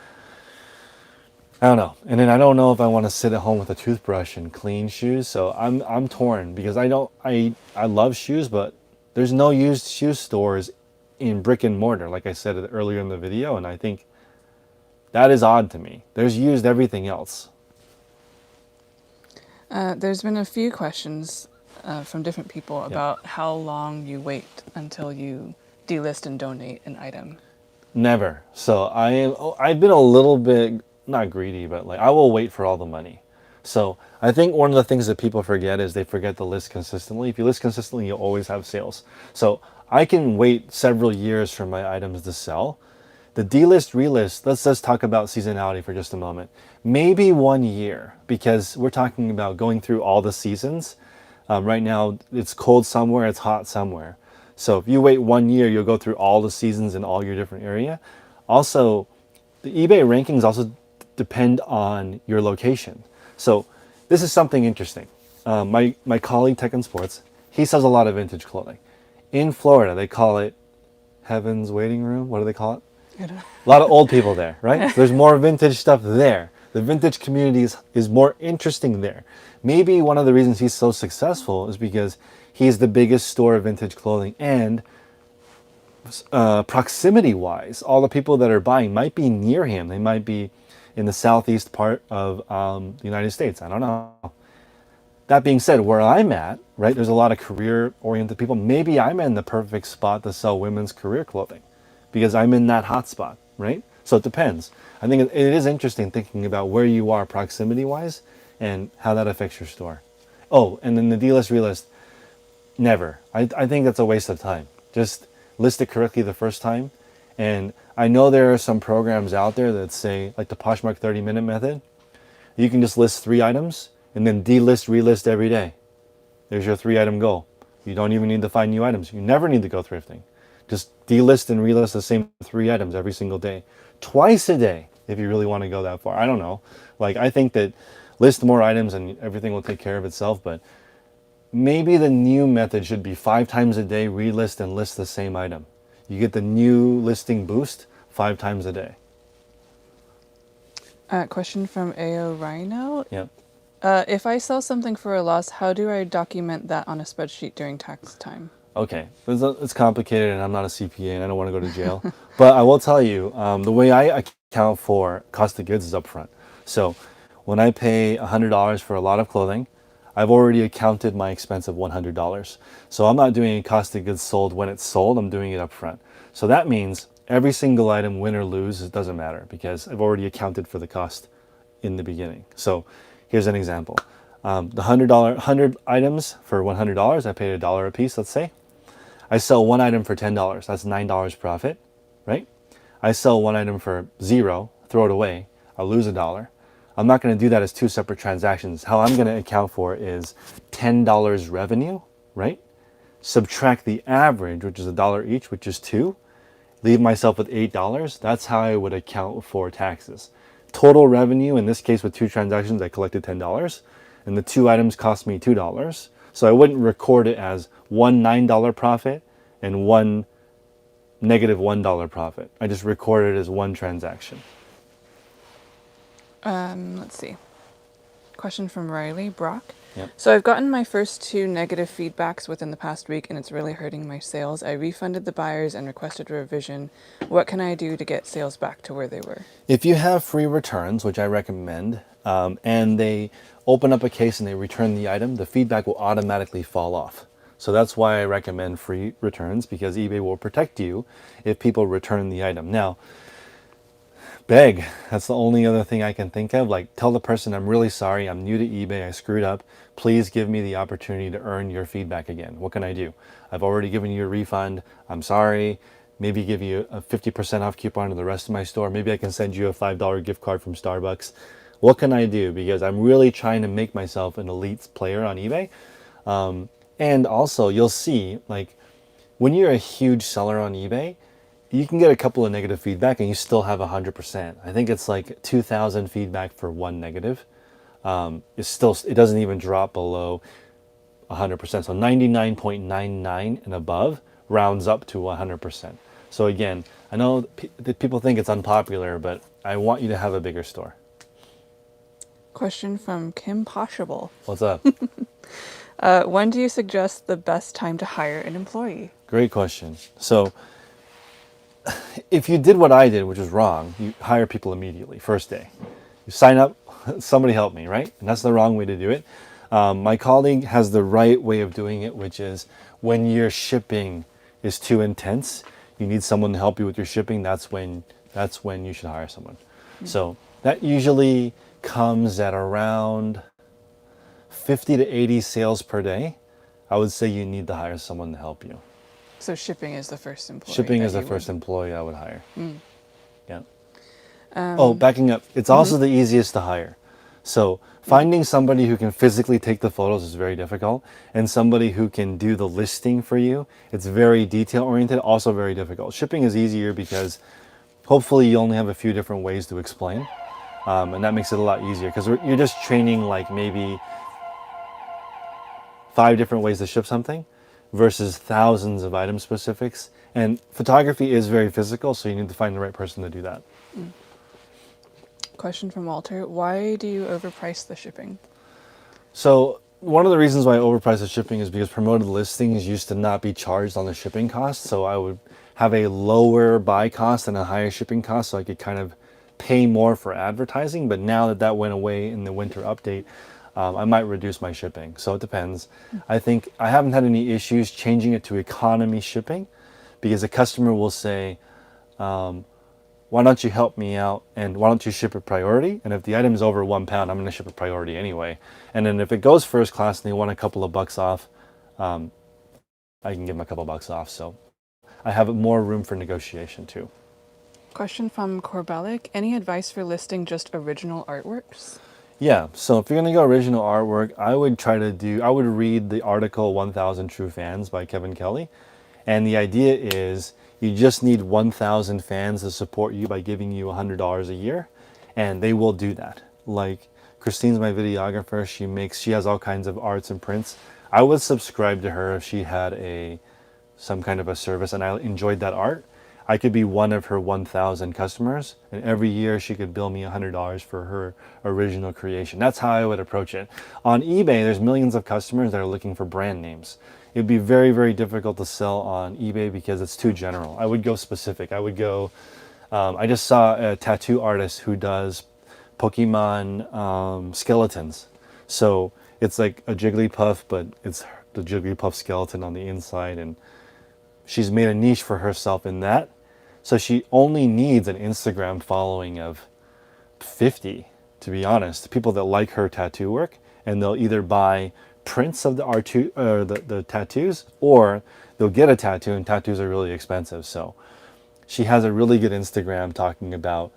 I don't know. And then I don't know if I want to sit at home with a toothbrush and clean shoes. So I'm torn because I love shoes, but there's no used shoe stores in brick and mortar, like I said earlier in the video, and I think that is odd to me. There's used everything else. There's been a few questions from different people about how long you wait until you delist and donate an item. Never. So I've been a little bit, not greedy, but like I will wait for all the money. So I think one of the things that people forget is they forget to list consistently. If you list consistently, you'll always have sales. So I can wait several years for my items to sell. The delist, relist, let's just talk about seasonality for just a moment. Maybe 1 year, because we're talking about going through all the seasons. Right now, it's cold somewhere, it's hot somewhere. So if you wait 1 year, you'll go through all the seasons in all your different area. Also, the eBay rankings also depend on your location. So this is something interesting. My colleague, Tech and Sports, he sells a lot of vintage clothing. In Florida, they call it Heaven's Waiting Room. What do they call it? A lot of old people there, right? So there's more vintage stuff there. The vintage community is more interesting there. Maybe one of the reasons he's so successful is because he's the biggest store of vintage clothing, and proximity-wise, all the people that are buying might be near him. They might be in the southeast part of the United States. I don't know. That being said, where I'm at, right, there's a lot of career-oriented people. Maybe I'm in the perfect spot to sell women's career clothing because I'm in that hot spot, right? So it depends. I think it is interesting thinking about where you are proximity-wise and how that affects your store. Oh, and then the delist, relist, never. I think that's a waste of time. Just list it correctly the first time. And I know there are some programs out there that say, like the Poshmark 30-minute method, you can just list 3 items and then delist, relist every day. There's your 3-item goal. You don't even need to find new items. You never need to go thrifting. Just delist and relist the same 3 items every single day. Twice a day, if you really want to go that far. I don't know. Like, I think that list more items and everything will take care of itself, but maybe the new method should be 5 times a day, relist and list the same item. You get the new listing boost 5 times a day. Question from AO Rhino. Yep. If I sell something for a loss, how do I document that on a spreadsheet during tax time? Okay, it's complicated, and I'm not a CPA, and I don't want to go to jail. But I will tell you, the way I account for cost of goods is upfront. So when I pay $100 for a lot of clothing, I've already accounted my expense of $100. So I'm not doing a cost of goods sold when it's sold, I'm doing it upfront. So that means every single item, win or lose, it doesn't matter because I've already accounted for the cost in the beginning. So here's an example. The $100 items for $100, I paid $1 a piece, let's say. I sell one item for $10, that's $9 profit, right? I sell one item for 0, throw it away. I'll lose $1. I'm not going to do that as two separate transactions. How I'm going to account for is $10 revenue, right? Subtract the average, which is $1 each, which is 2. Leave myself with $8. That's how I would account for taxes. Total revenue, in this case with two transactions, I collected $10, and the two items cost me $2. So I wouldn't record it as one $9 profit and one negative $1 profit. I just record it as one transaction. Let's see. Question from Riley Brock. Yep. So I've gotten my first 2 negative feedbacks within the past week and it's really hurting my sales. I refunded the buyers and requested a revision. What can I do to get sales back to where they were? If you have free returns, which I recommend, and they open up a case and they return the item, the feedback will automatically fall off. So that's why I recommend free returns, because eBay will protect you if people return the item. Now, beg, that's the only other thing I can think of. Like, tell the person, I'm really sorry, I'm new to eBay, I screwed up. Please give me the opportunity to earn your feedback again. What can I do? I've already given you a refund. I'm sorry. Maybe give you a 50% off coupon to the rest of my store. Maybe I can send you a $5 gift card from Starbucks. What can I do? Because I'm really trying to make myself an elite player on eBay. And also, you'll see, like, when you're a huge seller on eBay, you can get a couple of negative feedback and you still have 100%. I think it's like 2,000 feedback for one negative. It doesn't even drop below 100%. So 99.99 and above rounds up to 100%. So again, I know that people think it's unpopular, but I want you to have a bigger store. Question from Kim Poshable. What's up? When do you suggest the best time to hire an employee? Great question. So if you did what I did, which was wrong, you hire people immediately, first day. You sign up, somebody help me, right? And that's the wrong way to do it. My colleague has the right way of doing it, which is when your shipping is too intense, you need someone to help you with your shipping, that's when you should hire someone. So that usually comes at around 50 to 80 sales per day. I would say you need to hire someone to help you. So shipping is the first employee. Shipping is the first employee I would hire. Yeah. Um, Backing up. It's also the easiest to hire. So finding somebody who can physically take the photos is very difficult, and somebody who can do the listing for you, it's very detail oriented, also very difficult. Shipping is easier because hopefully you only have a few different ways to explain, and that makes it a lot easier because you're just training like maybe 5 different ways to ship something versus thousands of item specifics. And photography is very physical, so you need to find the right person to do that. Question from Walter. Why do you overprice the shipping? So one of the reasons why I overprice the shipping is because promoted listings used to not be charged on the shipping cost. So I would have a lower buy cost and a higher shipping cost, so I could kind of pay more for advertising. But now that that went away in the winter update, I might reduce my shipping. So it depends. I think I haven't had any issues changing it to economy shipping, because a customer will say, why don't you help me out and why don't you ship it priority? And if the item is over 1 pound, I'm going to ship it priority anyway. And then if it goes first class and they want a couple of bucks off, I can give them a couple bucks off. So I have more room for negotiation too. Question from Corbelic. Any advice for listing just original artworks? Yeah, so if you're going to go original artwork, I would read the article 1000 True Fans by Kevin Kelly. And the idea is you just need 1,000 fans to support you by giving you $100 a year, and they will do that. Like Christine's my videographer. She has all kinds of arts and prints. I would subscribe to her if she had some kind of a service and I enjoyed that art. I could be one of her 1,000 customers, and every year she could bill me $100 for her original creation. That's how I would approach it. On eBay, there's millions of customers that are looking for brand names. It'd be very, very difficult to sell on eBay because it's too general. I would go specific. I just saw a tattoo artist who does Pokemon skeletons. So it's like a Jigglypuff, but it's the Jigglypuff skeleton on the inside, and she's made a niche for herself in that. So she only needs an Instagram following of 50, to be honest, people that like her tattoo work, and they'll either buy prints of the tattoos, or they'll get a tattoo, and tattoos are really expensive. So she has a really good Instagram talking about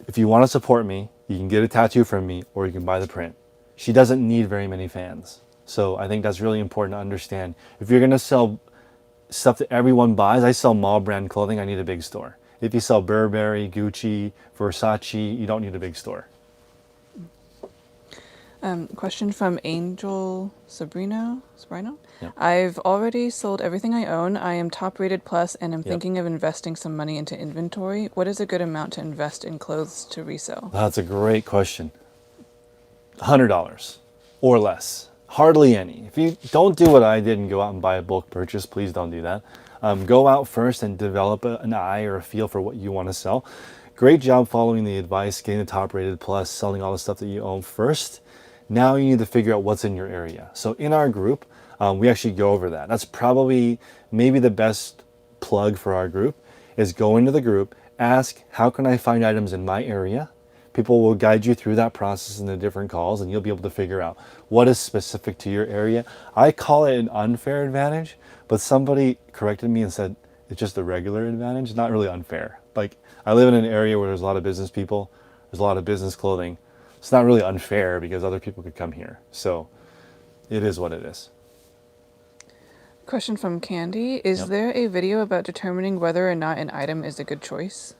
If you want to support me, you can get a tattoo from me or you can buy the print. She doesn't need very many fans. So I think that's really important to understand. If you're going to sell stuff that everyone buys, I sell mall brand clothing, I need a big store. If you sell Burberry, Gucci, Versace, you don't need a big store. Question from Angel Sabrino. Yep. I've already sold everything I own. I am top rated plus and am Yep. thinking of investing some money into inventory. What is a good amount to invest in clothes to resell? That's a great question. $100 or less. Hardly any. If you don't do what I did and go out and buy a bulk purchase, please don't do that. Go out first and develop an eye or a feel for what you want to sell. Great job following the advice, getting the top rated plus, selling all the stuff that you own first. Now you need to figure out what's in your area. So in our group, we actually go over that. That's probably maybe the best plug for our group is go into the group, ask, how can I find items in my area? People will guide you through that process in the different calls and you'll be able to figure out what is specific to your area. I call it an unfair advantage, but somebody corrected me and said it's just a regular advantage, not really unfair. Like I live in an area where there's a lot of business people, there's a lot of business clothing. It's not really unfair because other people could come here. So it is what it is. Question from Candy. Is Yep. there a video about determining whether or not an item is a good choice?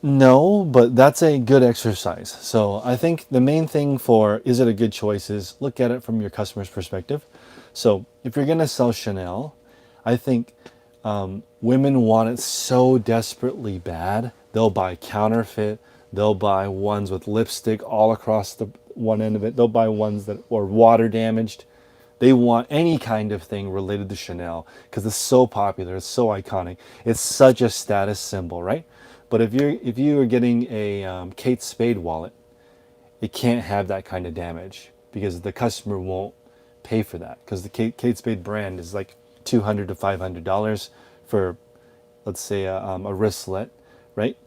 No, but that's a good exercise. So I think the main thing for is it a good choice is look at it from your customer's perspective. So if you're going to sell Chanel, I think women want it so desperately bad, they'll buy counterfeit, they'll buy ones with lipstick all across the one end of it, they'll buy ones that are water damaged. They want any kind of thing related to Chanel because it's so popular, it's so iconic, it's such a status symbol, right? But if you are getting a Kate Spade wallet, it can't have that kind of damage because the customer won't pay for that because the Kate Spade brand is like $200 to $500 for, let's say, a wristlet, right?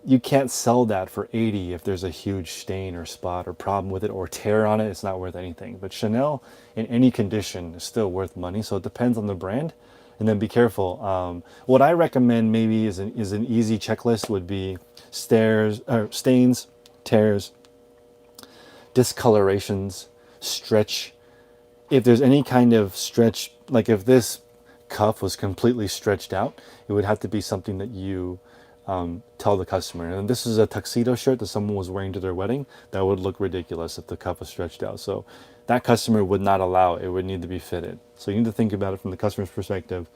You can't sell that for 80 if there's a huge stain or spot or problem with it or tear on it. It's not worth anything. But Chanel, in any condition, is still worth money. So it depends on the brand. And then be careful. What I recommend maybe is an easy checklist would be stains, tears, discolorations, stretch. If there's any kind of stretch, like if this cuff was completely stretched out, it would have to be something that you tell the customer. And this is a tuxedo shirt that someone was wearing to their wedding. That would look ridiculous if the cuff was stretched out. So that customer would not allow it. It would need to be fitted. So you need to think about it from the customer's perspective.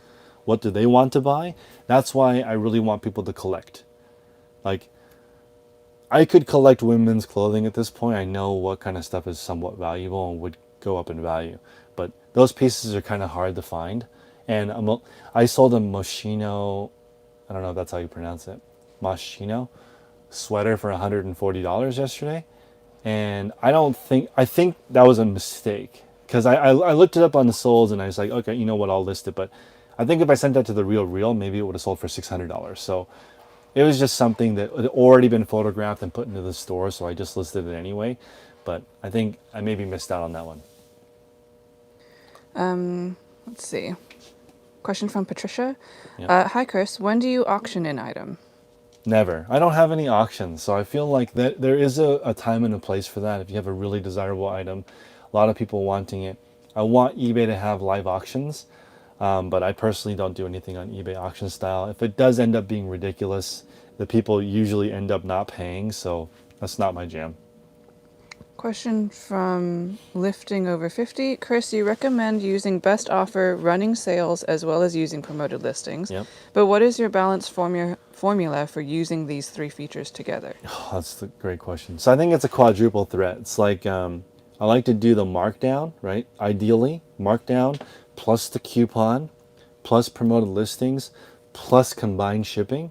What do they want to buy? That's why I really want people to collect. Like, I could collect women's clothing at this point. I know what kind of stuff is somewhat valuable and would go up in value. But those pieces are kind of hard to find. And I sold a Moschino, I don't know if that's how you pronounce it, Moschino sweater for $140 yesterday. And I think that was a mistake because I looked it up on the Souls and I was like, okay, you know what, I'll list it. But I think if I sent that to the Real, maybe it would have sold for $600. So it was just something that had already been photographed and put into the store. So I just listed it anyway. But I think I maybe missed out on that one. Let's see. Question from Patricia. Yeah. Hi, Chris. When do you auction an item? Never. I don't have any auctions, so I feel like that there is a time and a place for that. If you have a really desirable item, a lot of people wanting it. I want eBay to have live auctions, but I personally don't do anything on eBay auction style. If it does end up being ridiculous, the people usually end up not paying, so that's not my jam. Question from Lifting Over 50. Chris, you recommend using best offer, running sales, as well as using promoted listings. Yep. But what is your balance formula for using these three features together? Oh, that's a great question. So I think it's a quadruple threat. It's like I like to do the markdown, right? Ideally, markdown plus the coupon, plus promoted listings, plus combined shipping.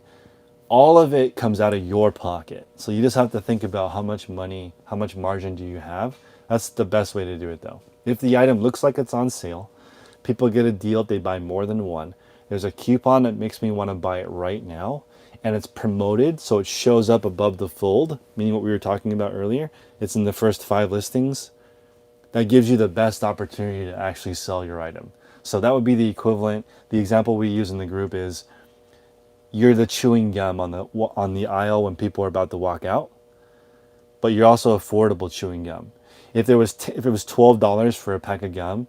All of it comes out of your pocket. So you just have to think about how much money, how much margin do you have. That's the best way to do it though. If the item looks like it's on sale, people get a deal if they buy more than one. There's a coupon that makes me want to buy it right now. And it's promoted, so it shows up above the fold, meaning what we were talking about earlier. It's in the first 5 listings. That gives you the best opportunity to actually sell your item. So that would be the equivalent. The example we use in the group is you're the chewing gum on the aisle when people are about to walk out, but you're also affordable chewing gum. If it was $12 for a pack of gum,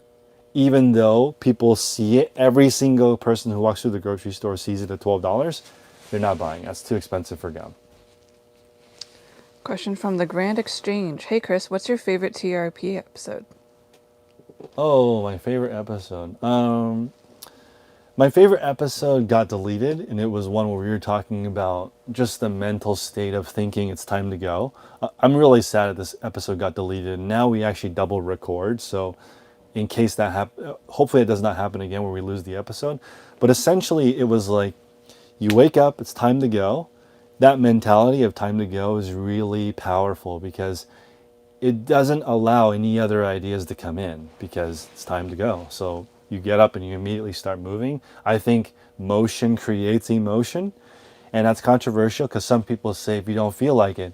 even though people see it, every single person who walks through the grocery store sees it at $12, they're not buying. That's too expensive for gum. Question from the Grand Exchange. Hey Chris, what's your favorite TRP episode? Oh, my favorite episode. My favorite episode got deleted, and it was one where we were talking about just the mental state of thinking it's time to go. I'm really sad that this episode got deleted. Now we actually double record, so in case that hopefully it does not happen again where we lose the episode. But essentially, it was like you wake up, it's time to go. That mentality of time to go is really powerful because it doesn't allow any other ideas to come in because it's time to go. So you get up and you immediately start moving. I think motion creates emotion, and that's controversial because some people say if you don't feel like it,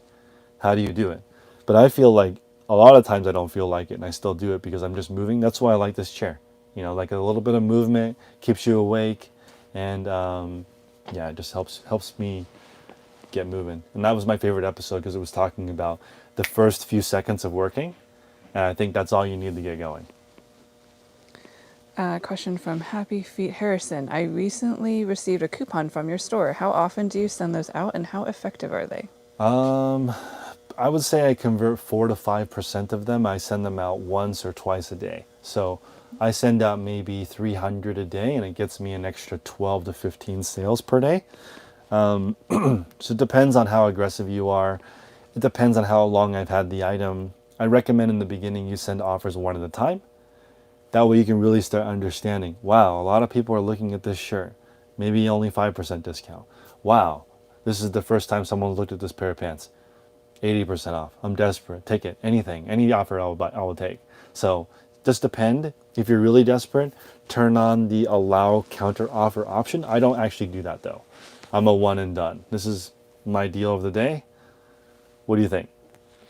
how do you do it? But I feel like a lot of times I don't feel like it and I still do it because I'm just moving. That's why I like this chair. You know, like a little bit of movement keeps you awake, and yeah, it just helps me get moving. And that was my favorite episode because it was talking about the first few seconds of working, and I think that's all you need to get going. Question from Happy Feet Harrison. I recently received a coupon from your store. How often do you send those out, and how effective are they? I would say I convert 4 to 5% of them. I send them out once or twice a day. So I send out maybe 300 a day, and it gets me an extra 12 to 15 sales per day. So it depends on how aggressive you are. It depends on how long I've had the item. I recommend in the beginning you send offers one at a time. That way you can really start understanding, wow, a lot of people are looking at this shirt. Maybe only 5% discount. Wow, this is the first time someone looked at this pair of pants. 80% off. I'm desperate. Take it. Anything. Any offer I will take. So just depend. If you're really desperate, turn on the allow counter offer option. I don't actually do that though. I'm a one and done. This is my deal of the day. What do you think?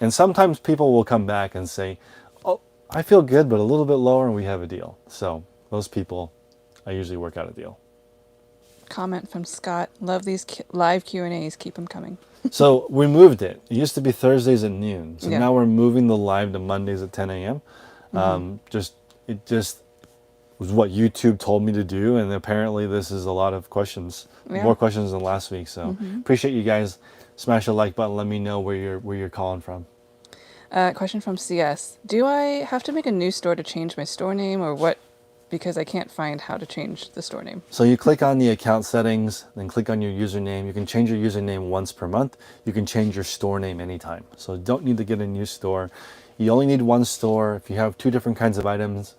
And sometimes people will come back and say, oh, I feel good, but a little bit lower and we have a deal. So those people, I usually work out a deal. Comment from Scott. Love these live Q&As. Keep them coming. So we moved it. It used to be Thursdays at noon. So Yeah. now we're moving the live to Mondays at 10 a.m. It just was what YouTube told me to do. And apparently this is a lot of questions, Yeah. more questions than last week. So appreciate you guys. Smash the like button. Let me know where you're calling from. Question from CS. Do I have to make a new store to change my store name, or what? Because I can't find how to change the store name. So you click on the account settings, then click on your username. You can change your username once per month. You can change your store name anytime. So you don't need to get a new store. You only need one store. If you have 2 different kinds of items,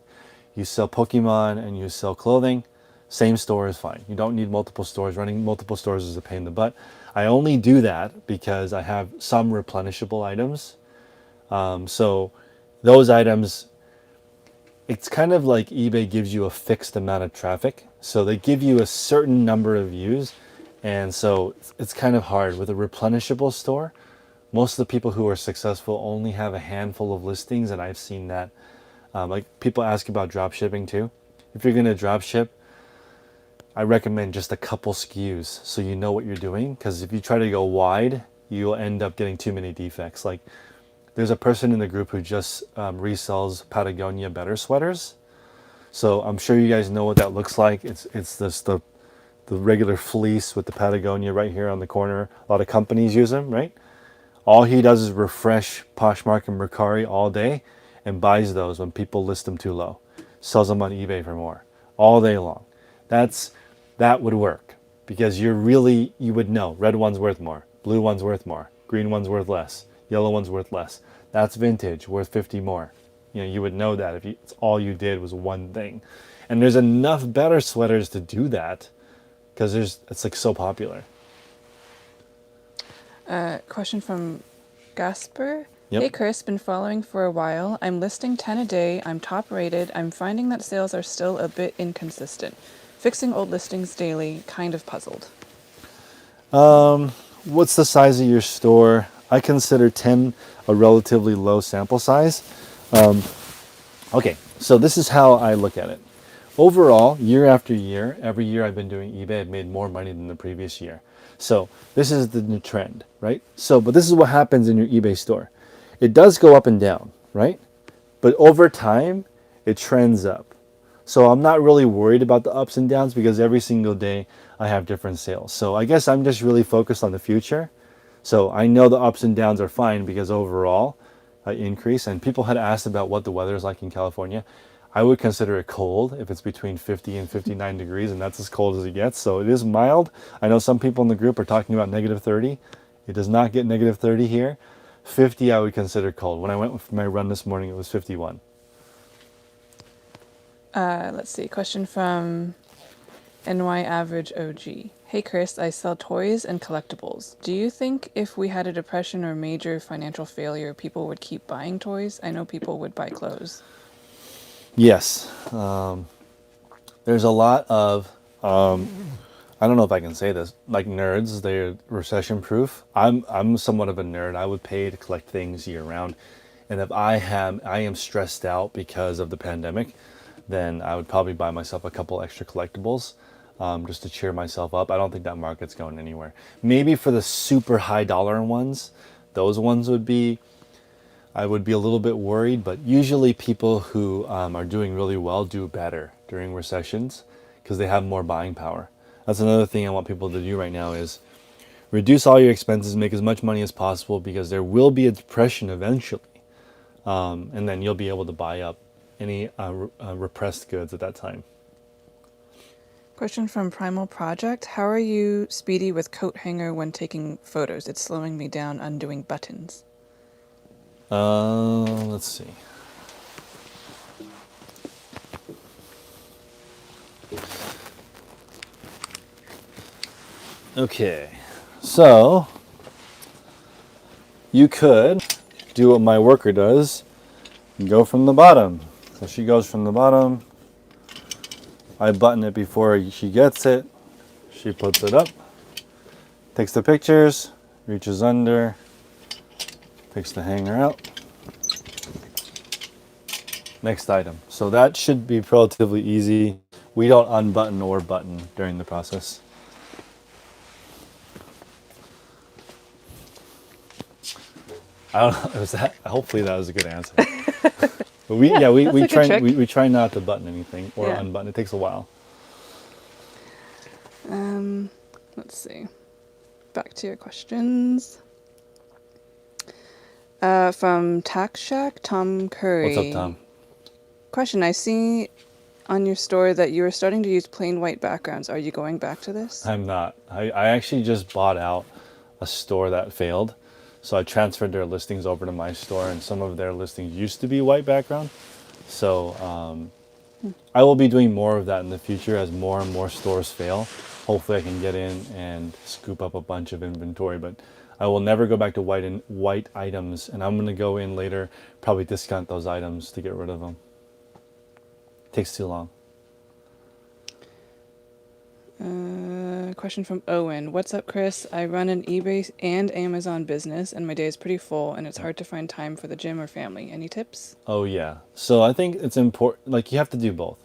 you sell Pokemon and you sell clothing, same store is fine. You don't need multiple stores. Running multiple stores is a pain in the butt. I only do that because I have some replenishable items. So those items, it's kind of like eBay gives you a fixed amount of traffic. So they give you a certain number of views. And so it's kind of hard. With a replenishable store, most of the people who are successful only have a handful of listings. And I've seen that. Like people ask about drop shipping too. If you're going to drop ship, I recommend just a couple SKUs so you know what you're doing. Because if you try to go wide, you'll end up getting too many defects. Like there's a person in the group who just resells Patagonia Better sweaters. So I'm sure you guys know what that looks like. It's this the regular fleece with the Patagonia right here on the corner. A lot of companies use them, right? All he does is refresh Poshmark and Mercari all day and buys those when people list them too low. Sells them on eBay for more all day long. That would work because you would know red one's worth more, blue one's worth more, green one's worth less, yellow one's worth less. That's vintage, worth 50 more. You know, you would know that if it's all you did was one thing. And there's enough better sweaters to do that because it's like so popular. Question from Gasper. Yep. Hey Chris, been following for a while. I'm listing 10 a day. I'm top rated. I'm finding that sales are still a bit inconsistent. Fixing old listings daily, kind of puzzled. What's the size of your store? I consider 10 a relatively low sample size. Okay, so this is how I look at it. overall, year after year, every year I've been doing eBay, I've made more money than the previous year. So this is the new trend, right? So, but this is what happens in your eBay store. It does go up and down, right? But over time, it trends up. So I'm not really worried about the ups and downs because every single day I have different sales. So I guess I'm just really focused on the future. So I know the ups and downs are fine because overall I increase. And people had asked about what the weather is like in California. I would consider it cold if it's between 50 and 59 degrees, and that's as cold as it gets. So it is mild. I know some people in the group are talking about negative 30. It does not get negative 30 here. 50 I would consider cold. When I went for my run this morning, it was 51. Let's see. Question from NY Average OG. Hey Chris, I sell toys and collectibles. Do you think if we had a depression or major financial failure, people would keep buying toys? I know people would buy clothes. Yes. There's a lot of, I don't know if I can say this, like nerds, they're recession proof. I'm somewhat of a nerd. I would pay to collect things year round. And if I am stressed out because of the pandemic, then I would probably buy myself a couple extra collectibles just to cheer myself up. I don't think that market's going anywhere. Maybe for the super high dollar ones, those ones would be, I would be a little bit worried, but usually people who are doing really well do better during recessions because they have more buying power. That's another thing I want people to do right now is reduce all your expenses, make as much money as possible because there will be a depression eventually. And then you'll be able to buy up any repressed goods at that time. Question from Primal Project. How are you speedy with coat hanger when taking photos? It's slowing me down undoing buttons. Let's see. Okay, so you could do what my worker does and go from the bottom. So she goes from the bottom. I button it before she gets it. She puts it up, takes the pictures, reaches under, takes the hanger out. Next item. So that should be relatively easy. We don't unbutton or button during the process. I don't know. Was that? Hopefully that was a good answer. But we a try good trick. we try not to button anything or Yeah. unbutton. It takes a while. Let's see. Back to your questions. From Tax Shack, Tom Curry. What's up, Tom? Question. I see on your store that you are starting to use plain white backgrounds. Are you going back to this? I'm not. I actually just bought out a store that failed. So I transferred their listings over to my store, and some of their listings used to be white background. So I will be doing more of that in the future as more and more stores fail. Hopefully I can get in and scoop up a bunch of inventory, but I will never go back to white items, and I'm going to go in later, probably discount those items to get rid of them. Takes too long. Question from Owen. What's up, Chris? I run an eBay and Amazon business, and my day is pretty full, and it's hard to find time for the gym or family. Any tips? Oh yeah. So I think it's important. Like you have to do both.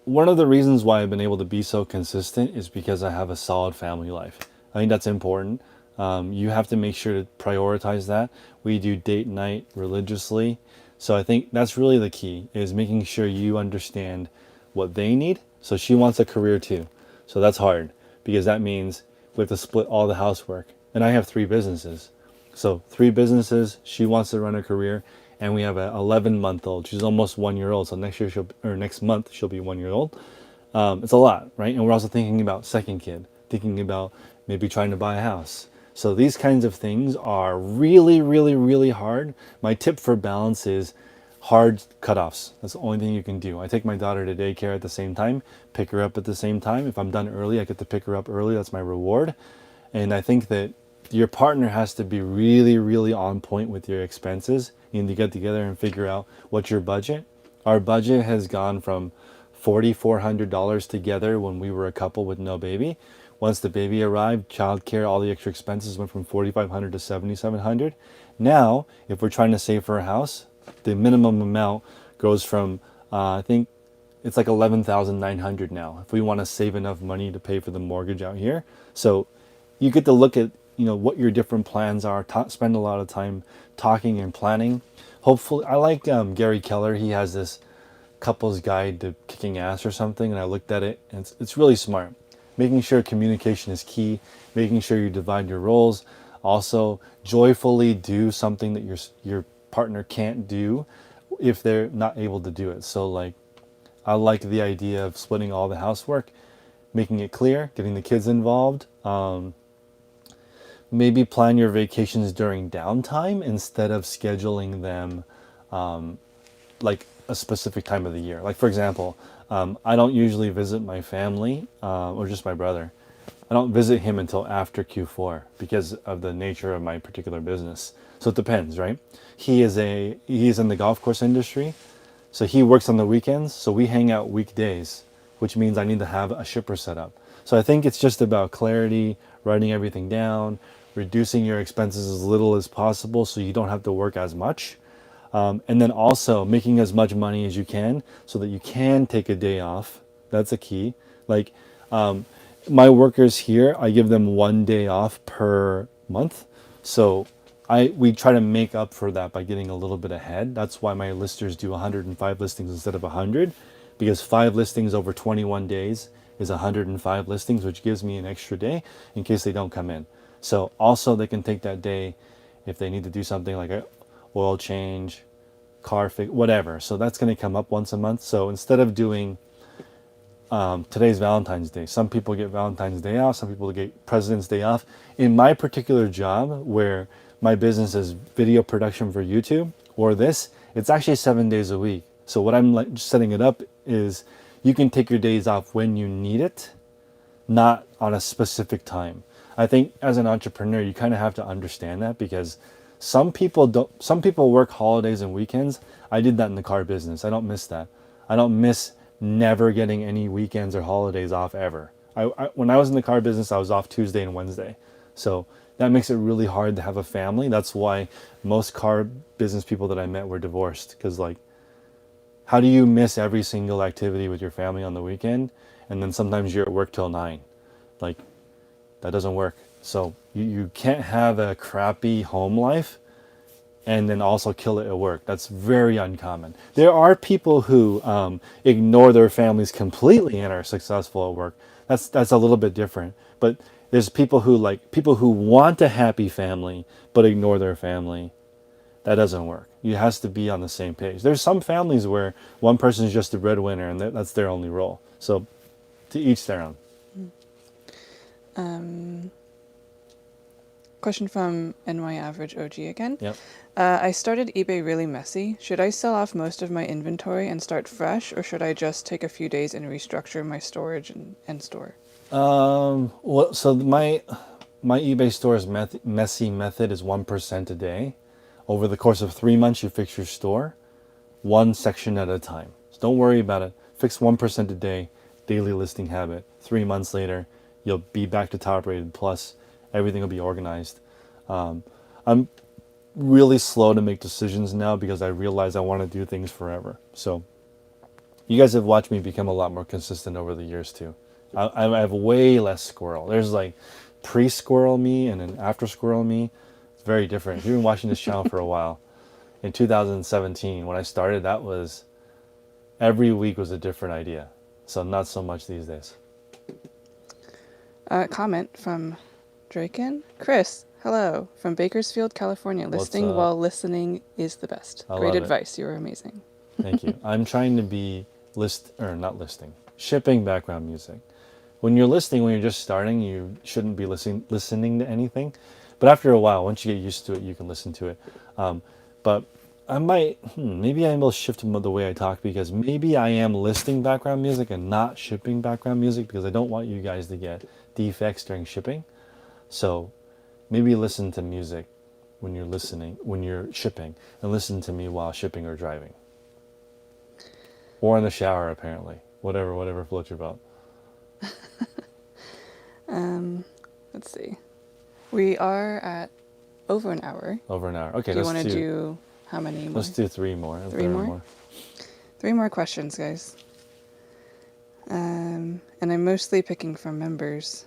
One of the reasons why I've been able to be so consistent is because I have a solid family life. I think that's important. You have to make sure to prioritize that. We do date night religiously. So I think that's really the key is making sure you understand what they need. So she wants a career too. So that's hard because that means we have to split all the housework. And I have 3 businesses. So 3 businesses, she wants to run a career, and we have an 11-month-old. She's almost 1 year old. So next month she'll be 1 year old. It's a lot, right? And we're also thinking about second kid, thinking about maybe trying to buy a house. So these kinds of things are really, really, really hard. My tip for balance is hard cutoffs. That's the only thing you can do. I take my daughter to daycare at the same time, pick her up at the same time. If I'm done early, I get to pick her up early. That's my reward. And I think that your partner has to be really, really on point with your expenses. You need to get together and figure out what's your budget. Our budget has gone from $4,400 together when we were a couple with no baby. Once the baby arrived, childcare, all the extra expenses went from $4,500 to $7,700. Now, if we're trying to save for a house, the minimum amount goes from I think it's like 11,900 now if we want to save enough money to pay for the mortgage out here. So you get to look at what your different plans are, spend a lot of time talking and planning. Hopefully, I like Gary Keller. He has this couple's guide to kicking ass or something, and I looked at it, and it's really smart. Making sure communication is key, making sure you divide your roles. Also, joyfully do something that your partner can't do if they're not able to do it. So like, I like the idea of splitting all the housework, making it clear, getting the kids involved. Maybe plan your vacations during downtime instead of scheduling them like a specific time of the year. Like for example, I don't usually visit my family or just my brother. I don't visit him until after Q4 because of the nature of my particular business. So it depends, right? He is in the golf course industry, so he works on the weekends. So we hang out weekdays, which means I need to have a shipper set up. So I think it's just about clarity, writing everything down, reducing your expenses as little as possible so you don't have to work as much. And then also making as much money as you can so that you can take a day off. That's a key. Like my workers here, I give them 1 day off per month. So we try to make up for that by getting a little bit ahead. That's why my listers do 105 listings instead of 100, because 5 listings over 21 days is 105 listings, which gives me an extra day in case they don't come in. So also they can take that day if they need to do something like a oil change, car fix, whatever. So that's going to come up once a month. So instead of doing today's Valentine's Day, some people get Valentine's Day off, some people get President's Day off. In my particular job, where my business is video production for YouTube or this, it's actually 7 days a week. So what I'm like setting it up is you can take your days off when you need it, not on a specific time. I think as an entrepreneur, you kind of have to understand that, because some people don't. Some people work holidays and weekends. I did that in the car business. I don't miss that. I don't miss never getting any weekends or holidays off ever. When I was in the car business, I was off Tuesday and Wednesday. So that makes it really hard to have a family. That's why most car business people that I met were divorced, because like, how do you miss every single activity with your family on the weekend, and then sometimes you're at work till 9? Like, that doesn't work. So you can't have a crappy home life and then also kill it at work. That's very uncommon. There are people who ignore their families completely and are successful at work. That's a little bit different. But there's people who want a happy family but ignore their family. That doesn't work. You has to be on the same page. There's some families where one person is just the breadwinner and that's their only role. So to each their own. Question from NY Average OG again. Yep. I started eBay really messy. Should I sell off most of my inventory and start fresh, or should I just take a few days and restructure my storage and store? Well, so my eBay store's messy method is 1% a day. Over the course of 3 months, you fix your store, one section at a time. So don't worry about it. Fix 1% a day, daily listing habit. 3 months later, you'll be back to top rated plus. Everything will be organized. I'm really slow to make decisions now because I realize I want to do things forever. So you guys have watched me become a lot more consistent over the years too. I have way less squirrel. There's like pre-squirrel me and then after squirrel me. It's very different. If you've been watching this channel for a while, in 2017 when I started, that was every week was a different idea. So not so much these days. Comment from Draken. Chris, hello, from Bakersfield, California. What's Listing up? while listening is the best. I Great love it. advice. You are amazing. Thank you. I'm trying to be shipping background music. When you're just starting, you shouldn't be listening to anything. But after a while, once you get used to it, you can listen to it. But I maybe I will shift the way I talk, because maybe I am listing background music and not shipping background music, because I don't want you guys to get defects during shipping. So maybe listen to music when you're shipping, and listen to me while shipping or driving. Or in the shower, apparently. Whatever floats your boat. Let's see. We are at over an hour. Over an hour. Okay, Do you want to do how many more? Let's do 3 more. Three more? 3 more questions, guys. And I'm mostly picking from members.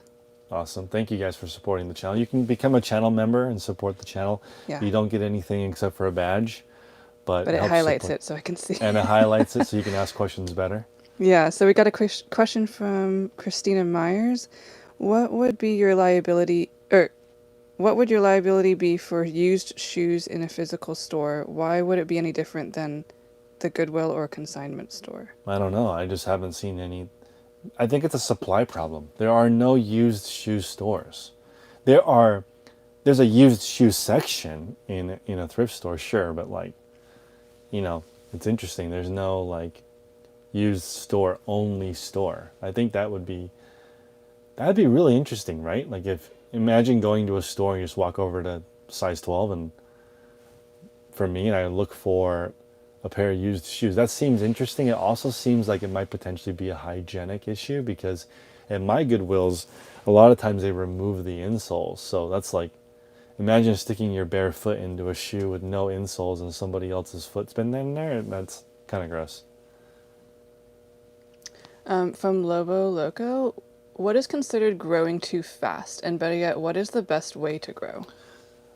Awesome. Thank you guys for supporting the channel. You can become a channel member and support the channel. Yeah. You don't get anything except for a badge, but But it helps highlights support. it so I can see. And it highlights it so you can ask questions better. Yeah, so we got a question from Christina Myers. What would be your liability, or what would your liability be for used shoes in a physical store? Why would it be any different than the Goodwill or consignment store? I don't know. I just haven't seen any. I think it's a supply problem. There are no used shoe stores. There's a used shoe section in a thrift store, sure, but like, it's interesting. There's no like used store only store. I think that'd be really interesting, right? Like if imagine going to a store and you just walk over to size 12 and for me and I look for a pair of used shoes. That seems interesting. It also seems like it might potentially be a hygienic issue because at my Goodwills, a lot of times they remove the insoles. So that's like, imagine sticking your bare foot into a shoe with no insoles and somebody else's foot's been in there. That's kind of gross. From Lobo Loco, what is considered growing too fast? And better yet, what is the best way to grow?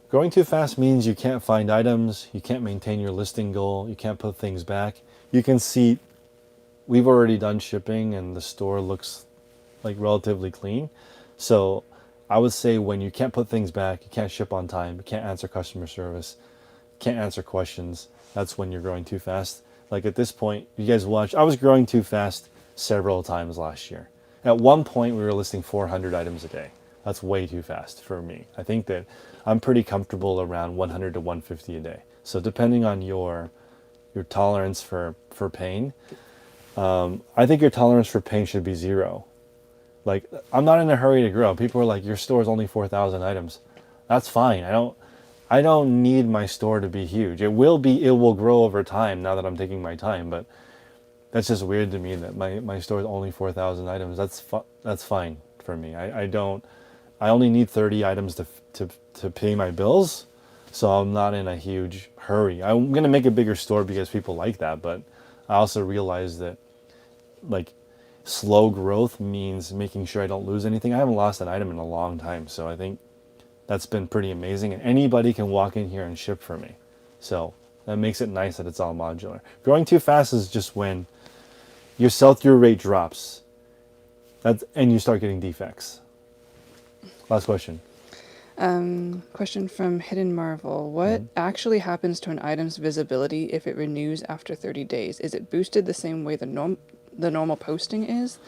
Growing too fast means you can't find items, you can't maintain your listing goal, you can't put things back. You can see we've already done shipping and the store looks like relatively clean. So I would say when you can't put things back, you can't ship on time, you can't answer customer service, can't answer questions, that's when you're growing too fast. Like at this point, you guys watch, I was growing too fast several times last year. At one point, we were listing 400 items a day. That's way too fast for me. I think that I'm pretty comfortable around 100 to 150 a day. So depending on your tolerance for pain, I think your tolerance for pain should be 0. Like I'm not in a hurry to grow. People are like, your store is only 4,000 items. That's fine. I don't need my store to be huge. It will grow over time now that I'm taking my time, but that's just weird to me that my store is only 4,000 items. That's fine for me. I only need 30 items to pay my bills, so I'm not in a huge hurry. I'm gonna make a bigger store because people like that, but I also realize that like slow growth means making sure I don't lose anything. I haven't lost an item in a long time, so I think that's been pretty amazing. And anybody can walk in here and ship for me, so that makes it nice that it's all modular. Growing too fast is just when your sell-through rate drops, and you start getting defects. Last question. Question from Hidden Marvel. What actually happens to an item's visibility if it renews after 30 days? Is it boosted the same way the normal posting is?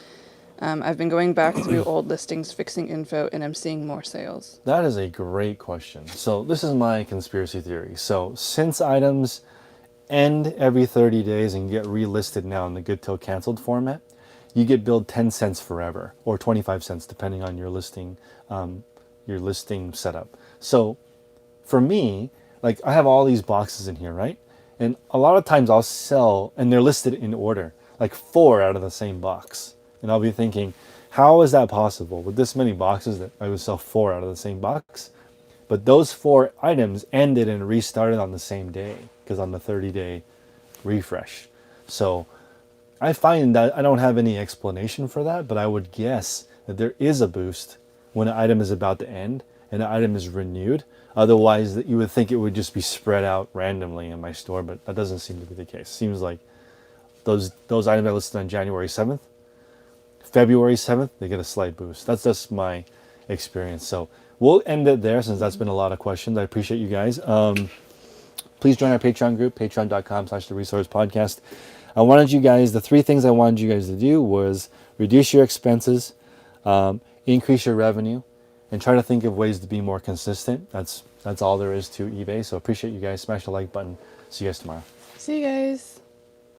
I've been going back through old listings, fixing info, and I'm seeing more sales. That is a great question. So this is my conspiracy theory. So since items end every 30 days and get relisted now in the good till canceled format, you get billed 10 cents forever or 25 cents depending on your listing setup. So for me, like I have all these boxes in here, right? And a lot of times I'll sell and they're listed in order, like 4 out of the same box. And I'll be thinking, how is that possible with this many boxes that I would sell 4 out of the same box? But those 4 items ended and restarted on the same day because on the 30-day refresh. So I find that I don't have any explanation for that, but I would guess that there is a boost when an item is about to end and an item is renewed. Otherwise, that you would think it would just be spread out randomly in my store, but that doesn't seem to be the case. It seems like those items I listed on January 7th, February 7th, they get a slight boost. That's just my experience. So we'll end it there since that's been a lot of questions. I appreciate you guys. Please join our Patreon group, patreon.com/theresourcepodcast. The 3 things I wanted you guys to do was reduce your expenses, increase your revenue, and try to think of ways to be more consistent. That's all there is to eBay. So appreciate you guys. Smash the like button. See you guys tomorrow. See you guys.